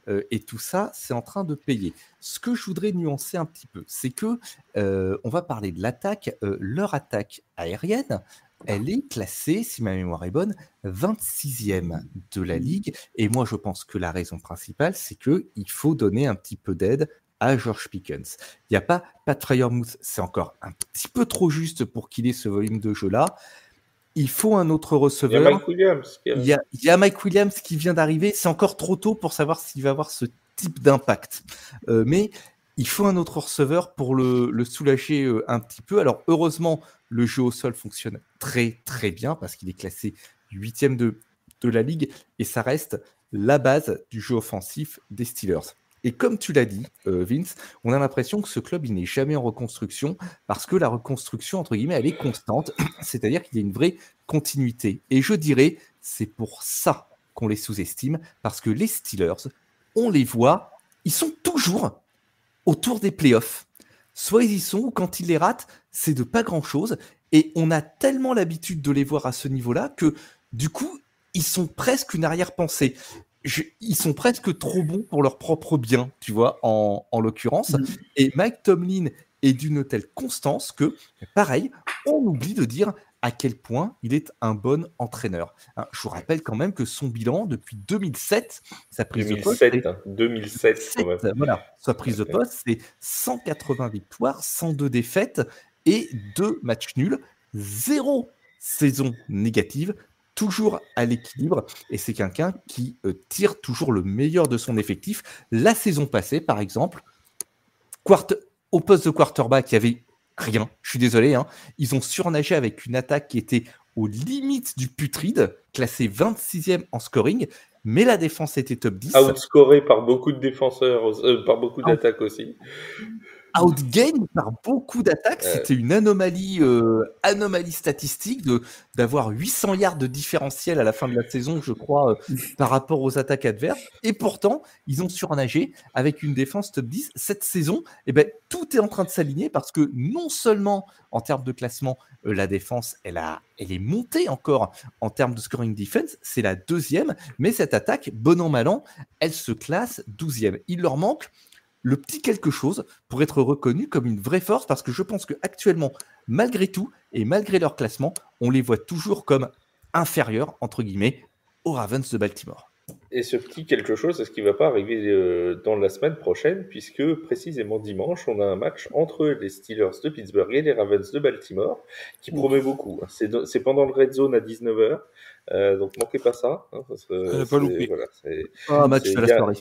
et tout ça, c'est en train de payer. Ce que je voudrais nuancer un petit peu, c'est que on va parler de l'attaque. Leur attaque aérienne, elle est classée, si ma mémoire est bonne, 26e de la ligue. Et moi, je pense que la raison principale, c'est qu'il faut donner un petit peu d'aide à George Pickens. Il n'y a pas Pat Freiermuth, c'est encore un petit peu trop juste pour qu'il ait ce volume de jeu-là. Il faut un autre receveur. Il y a Mike Williams. Il y a Mike Williams qui vient d'arriver. C'est encore trop tôt pour savoir s'il va avoir ce type d'impact. Mais il faut un autre receveur pour le soulager un petit peu. Alors, heureusement, le jeu au sol fonctionne très, très bien parce qu'il est classé 8e de la ligue et ça reste la base du jeu offensif des Steelers. Et comme tu l'as dit, Vince, on a l'impression que ce club, il n'est jamais en reconstruction parce que la reconstruction, entre guillemets, elle est constante. C'est-à-dire qu'il y a une vraie continuité. Et je dirais, c'est pour ça qu'on les sous-estime parce que les Steelers, on les voit, ils sont toujours autour des playoffs. Soit ils y sont, ou quand ils les ratent, c'est de pas grand-chose. Et on a tellement l'habitude de les voir à ce niveau-là que, du coup, ils sont presque une arrière-pensée. Ils sont presque trop bons pour leur propre bien, tu vois, en l'occurrence. Et Mike Tomlin est d'une telle constance que, pareil, on oublie de dire à quel point il est un bon entraîneur. Je vous rappelle quand même que son bilan depuis 2007, sa prise de poste, 2007 quand même. Voilà, sa prise de poste, c'est 180 victoires, 102 défaites et 2 matchs nuls, 0 saison négative, toujours à l'équilibre, et c'est quelqu'un qui tire toujours le meilleur de son effectif. La saison passée, par exemple, au poste de quarterback, il y avait rien, je suis désolé, hein. Ils ont surnagé avec une attaque qui était aux limites du putride, classée 26e en scoring, mais la défense était top 10. Outscoré par beaucoup de défenseurs, par beaucoup d'attaques aussi. Outgame par beaucoup d'attaques, c'était une anomalie statistique d'avoir 800 yards de différentiel à la fin de la saison, je crois, par rapport aux attaques adverses. Et pourtant, ils ont surnagé avec une défense top 10. Cette saison, tout est en train de s'aligner parce que non seulement en termes de classement, la défense, elle est montée encore en termes de scoring defense, c'est la 2e, mais cette attaque, bon an, mal an, elle se classe 12e. Il leur manque le petit quelque chose pour être reconnu comme une vraie force, parce que je pense qu'actuellement, malgré tout, et malgré leur classement, on les voit toujours comme inférieurs, entre guillemets, aux Ravens de Baltimore. Et ce petit quelque chose, est-ce qu'il ne va pas arriver dans la semaine prochaine, puisque précisément dimanche, on a un match entre les Steelers de Pittsburgh et les Ravens de Baltimore, qui promet beaucoup. C'est pendant le Red Zone à 19h, donc manquez pas ça. Parce que pas loupé. Voilà, un match de la soirée.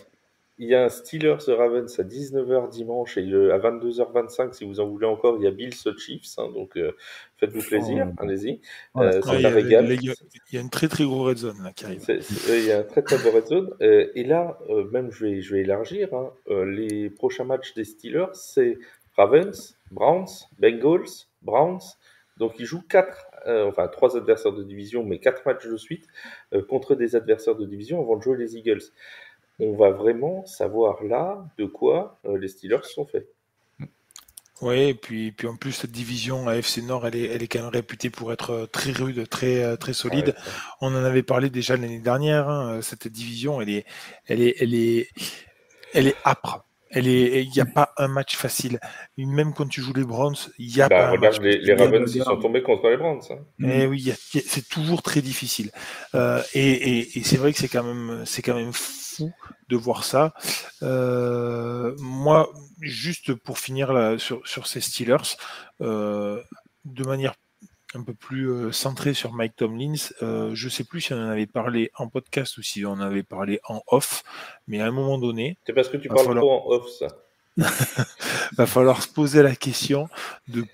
Il y a un Steelers Ravens à 19h dimanche et à 22h25, si vous en voulez encore, il y a Bills Chiefs. Donc faites-vous plaisir, allez-y. Il y a une très très grosse red zone là, qui arrive. Il y a un très très gros red zone. Et là, même je vais élargir. Les prochains matchs des Steelers, c'est Ravens, Browns, Bengals, Browns. Donc ils jouent 3 adversaires de division, mais 4 matchs de suite contre des adversaires de division avant de jouer les Eagles. On va vraiment savoir là de quoi les Steelers sont faits. Oui, et puis en plus, cette division AFC Nord, elle est quand même réputée pour être très rude, très solide. Ouais, on en avait parlé déjà l'année dernière. Cette division, elle est âpre. Il n'y a pas un match facile. Même quand tu joues les Browns, il n'y a pas un match facile. Les Ravens, ils sont tombés contre les Browns. Et oui, c'est toujours très difficile. Et c'est vrai que c'est quand même fou de voir ça. Moi, juste pour finir là, sur ces Steelers, de manière un peu plus centrée sur Mike Tomlin, je ne sais plus si on en avait parlé en podcast ou si on en avait parlé en off, mais à un moment donné... C'est parce que tu parles trop en off, ça. Va falloir se poser la question de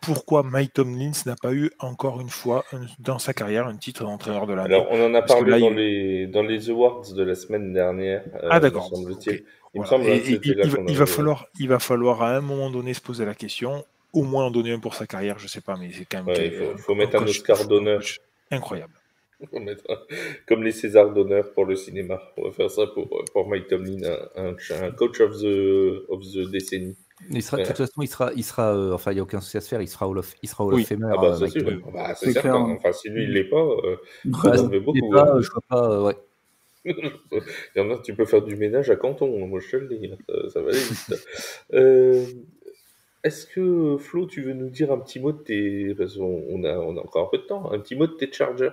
pourquoi Mike Tomlin n'a pas eu encore une fois dans sa carrière un titre d'entraîneur de l'année. Alors, on en a parlé dans les Awards de la semaine dernière. D'accord. Okay. Il va falloir à un moment donné se poser la question, au moins en donner un pour sa carrière, je sais pas, mais c'est quand même... il faut mettre un Oscar d'honneur. Incroyable. Comme les Césars d'honneur pour le cinéma. On va faire ça pour Mike Tomlin, un coach of the décennie. De toute façon, il sera enfin, il n'y a aucun souci à se faire, il sera Hall of Famer. Ah bah, c'est sûr. C'est certain. Enfin, si lui, il ne l'est pas, il en veut beaucoup. Je vois pas, ouais. Il y en a, tu peux faire du ménage à Canton, moi je te le dis, ça va aller vite. Est-ce que, Flo, tu veux nous dire un petit mot de tes... Parce qu'on a encore un peu de temps, un petit mot de tes Chargers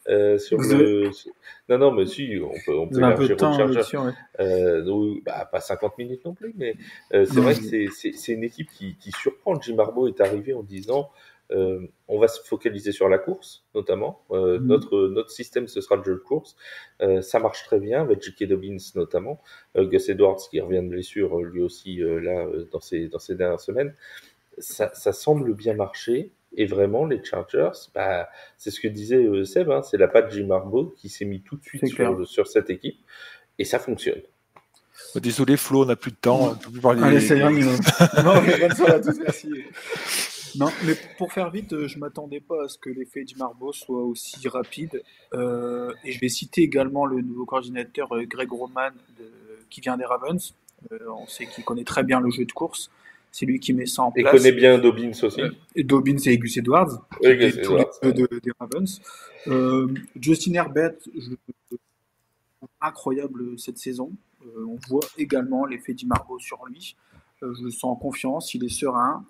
Non, mais si, on peut élargir aux Chargers. Donc, pas 50 minutes non plus, mais c'est vrai que c'est une équipe qui surprend. Jim Harbaugh est arrivé en disant on va se focaliser sur la course, notamment. Notre système, ce sera le jeu de course. Ça marche très bien, avec J.K. Dobbins notamment. Gus Edwards, qui revient de blessure, lui aussi, dans ces dernières semaines. Ça semble bien marcher. Et vraiment, les Chargers, c'est ce que disait Seb, c'est la patte Jim Harbaugh qui s'est mis tout de suite sur cette équipe. Et ça fonctionne. Désolé Flo, on n'a plus de temps. On peut plus parler. Allez, c'est bien. Non, bonne soirée à tous, merci. Non, mais pour faire vite, je m'attendais pas à ce que l'effet Jim Harbaugh soit aussi rapide. Et je vais citer également le nouveau coordinateur Greg Roman qui vient des Ravens. On sait qu'il connaît très bien le jeu de course. C'est lui qui met ça en place. Et connaît bien Dobbins aussi. Dobbins et Gus Edwards. Oui, Gus Edwards. Des Ravens. Justin Herbert, incroyable cette saison. On voit également l'effet Jim Harbaugh sur lui. Je le sens en confiance, il est serein.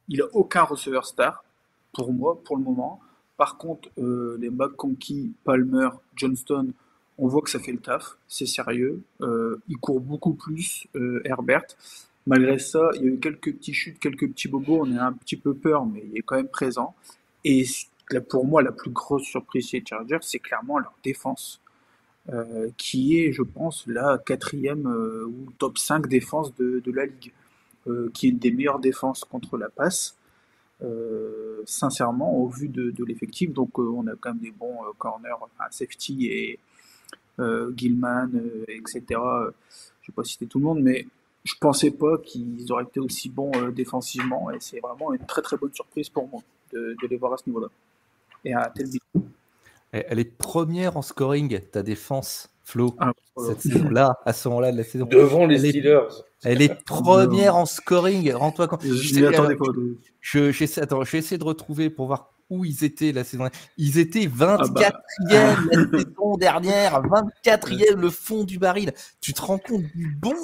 Il n'a aucun receveur star, pour moi, pour le moment. Par contre, les McConkey, Palmer, Johnston, on voit que ça fait le taf, c'est sérieux. Il court beaucoup plus, Herbert. Malgré ça, il y a eu quelques petits chutes, quelques petits bobos. On a un petit peu peur, mais il est quand même présent. Et pour moi, la plus grosse surprise chez les Chargers, c'est clairement leur défense, qui est, je pense, la 4e ou top 5 défense de la Ligue. Qui est une des meilleures défenses contre la passe, sincèrement, au vu de l'effectif. Donc, on a quand même des bons corners, safety et Gilman, etc. Je ne vais pas citer tout le monde, mais je ne pensais pas qu'ils auraient été aussi bons défensivement. Et c'est vraiment une très très bonne surprise pour moi de les voir à ce niveau-là. Et à tel but. Elle est première en scoring, ta défense, Flo, cette saison-là, à ce moment-là de la saison. Devant les Steelers. Elle est première en scoring. Rends-toi compte. Je m'attendais pas. J'essaie de retrouver pour voir où ils étaient la saison. Ils étaient 24e la saison dernière, 24e le fond du baril. Tu te rends compte du bon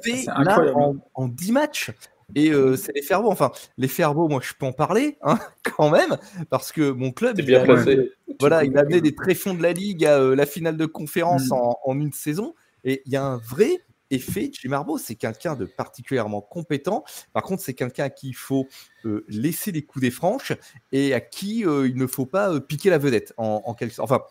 fait là en 10 matchs. Et c'est les Ferbeaux. Enfin, les Ferbeaux, moi, je peux en parler, quand même, parce que mon club, il a amené des tréfonds de la Ligue à la finale de conférence en une saison. Et il y a un vrai effet Jim Harbaugh. C'est quelqu'un de particulièrement compétent. Par contre, c'est quelqu'un à qui il faut laisser les coups des franches et à qui il ne faut pas piquer la vedette, en quelque sorte. Enfin,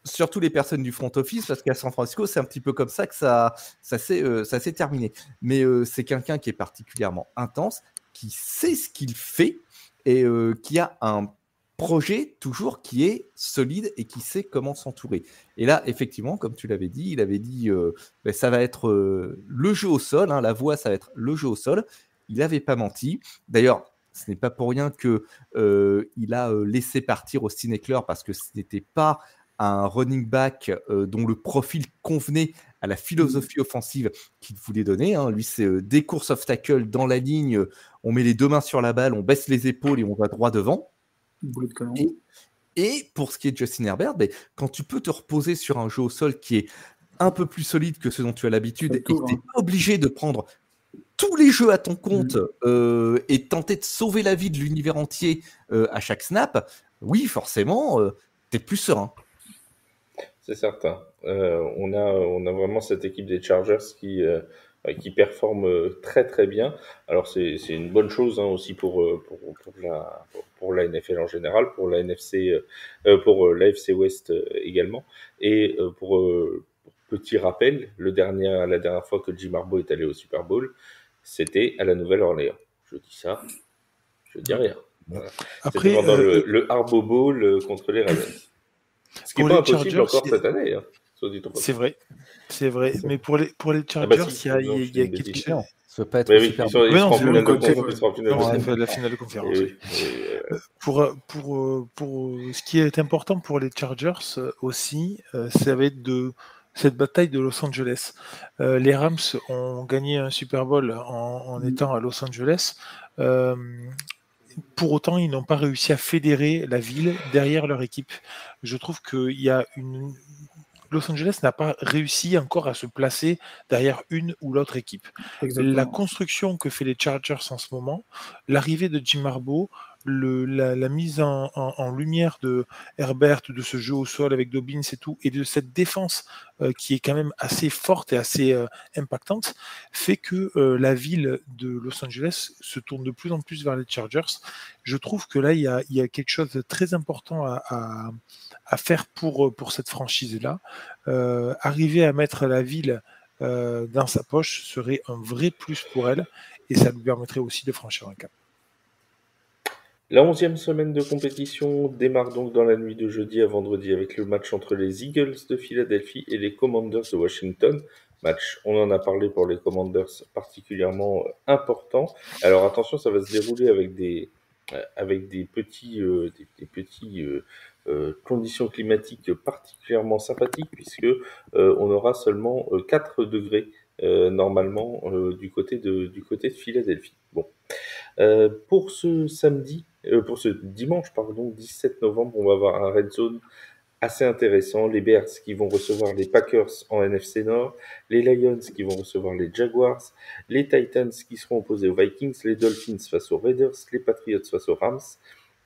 surtout les personnes du front office, parce qu'à San Francisco, c'est un petit peu comme ça que ça s'est terminé. Mais c'est quelqu'un qui est particulièrement intense, qui sait ce qu'il fait et qui a un projet toujours qui est solide et qui sait comment s'entourer. Et là, effectivement, comme tu l'avais dit, il avait dit ça va être le jeu au sol, la voix, ça va être le jeu au sol. Il n'avait pas menti. D'ailleurs, ce n'est pas pour rien qu'il a laissé partir Austin Ekeler, parce que ce n'était pas un running back dont le profil convenait à la philosophie offensive qu'il voulait donner. Lui, c'est des courses off tackle dans la ligne, on met les 2 mains sur la balle, on baisse les épaules et on va droit devant. Et pour ce qui est de Justin Herbert, quand tu peux te reposer sur un jeu au sol qui est un peu plus solide que ce dont tu as l'habitude et que tu n'es pas obligé de prendre tous les jeux à ton compte et tenter de sauver la vie de l'univers entier à chaque snap, oui, forcément, tu es plus serein. C'est certain. On a vraiment cette équipe des Chargers qui performe très très bien. Alors c'est une bonne chose aussi pour la NFL en général, pour la NFC, pour l'AFC West également. Et pour petit rappel, la dernière fois que Jim Harbaugh est allé au Super Bowl, c'était à la Nouvelle-Orléans. Je dis ça, je dis rien. Voilà. Après, c'était pendant le Harbaugh Bowl contre les Ravens. Ce qui n'est pas impossible Chargers, encore cette année. C'est vrai. Mais pour les Chargers, il y a quelque chose. Ça peut être super. La finale de conférence. Pour ce qui est important pour les Chargers aussi, ça va être cette bataille de Los Angeles. Les Rams ont gagné un Super Bowl en étant à Los Angeles. Pour autant, ils n'ont pas réussi à fédérer la ville derrière leur équipe. Je trouve qu'il y a Los Angeles n'a pas réussi encore à se placer derrière une ou l'autre équipe. Exactement. La construction que fait les Chargers en ce moment, l'arrivée de Jim Harbaugh, la mise en lumière de Herbert, de ce jeu au sol avec Dobbins et tout, et de cette défense qui est quand même assez forte et assez impactante, fait que la ville de Los Angeles se tourne de plus en plus vers les Chargers. Je trouve que là, il y a quelque chose de très important à faire pour cette franchise-là. Arriver à mettre la ville dans sa poche serait un vrai plus pour elle, et ça lui permettrait aussi de franchir un cap. La 11e semaine de compétition démarre donc dans la nuit de jeudi à vendredi avec le match entre les Eagles de Philadelphie et les Commanders de Washington. Match, on en a parlé pour les Commanders, particulièrement important. Alors attention, ça va se dérouler avec des petits conditions climatiques particulièrement sympathiques puisque on aura seulement 4 degrés normalement du côté de Philadelphie. Bon. Pour ce dimanche, 17 novembre, on va avoir un Red Zone assez intéressant. Les Bears qui vont recevoir les Packers en NFC Nord, les Lions qui vont recevoir les Jaguars, les Titans qui seront opposés aux Vikings, les Dolphins face aux Raiders, les Patriots face aux Rams.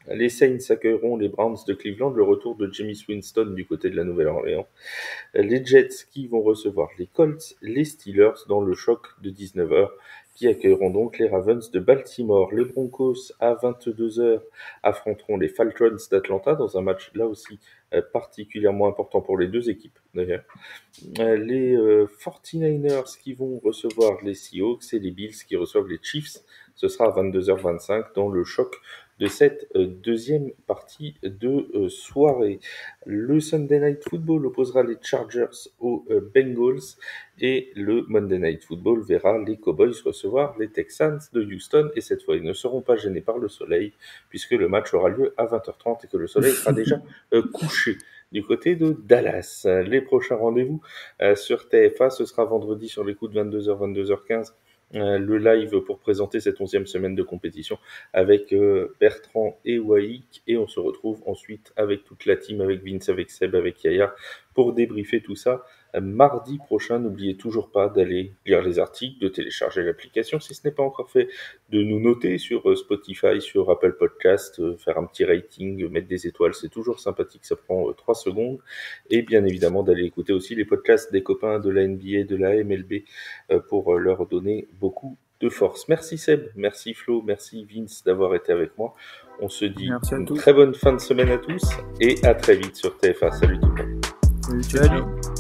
Les Saints accueilleront les Browns de Cleveland, le retour de Jameis Winston du côté de la Nouvelle-Orléans. Les Jets qui vont recevoir les Colts, les Steelers dans le choc de 19h, qui accueilleront donc les Ravens de Baltimore. Les Broncos à 22h affronteront les Falcons d'Atlanta dans un match là aussi particulièrement important pour les deux équipes d'ailleurs. Les 49ers qui vont recevoir les Seahawks et les Bills qui reçoivent les Chiefs. Ce sera à 22h25 dans le choc de cette deuxième partie de soirée. Le Sunday Night Football opposera les Chargers aux Bengals et le Monday Night Football verra les Cowboys recevoir les Texans de Houston et cette fois ils ne seront pas gênés par le soleil puisque le match aura lieu à 20h30 et que le soleil sera déjà couché du côté de Dallas. Les prochains rendez-vous sur TFA, ce sera vendredi sur les coups de 22h, 22h15. Le live pour présenter cette 11e semaine de compétition avec Bertrand et Waïk et on se retrouve ensuite avec toute la team, avec Vince, avec Seb, avec Yaya pour débriefer tout ça mardi prochain. N'oubliez toujours pas d'aller lire les articles, de télécharger l'application si ce n'est pas encore fait, de nous noter sur Spotify, sur Apple Podcast, faire un petit rating, mettre des étoiles, c'est toujours sympathique, ça prend 3 secondes et bien évidemment d'aller écouter aussi les podcasts des copains de la NBA, de la MLB pour leur donner beaucoup de force. Merci Seb, merci Flo, merci Vince d'avoir été avec moi. On se dit une très bonne fin de semaine à tous et à très vite sur TFA. Salut tout le monde. Salut.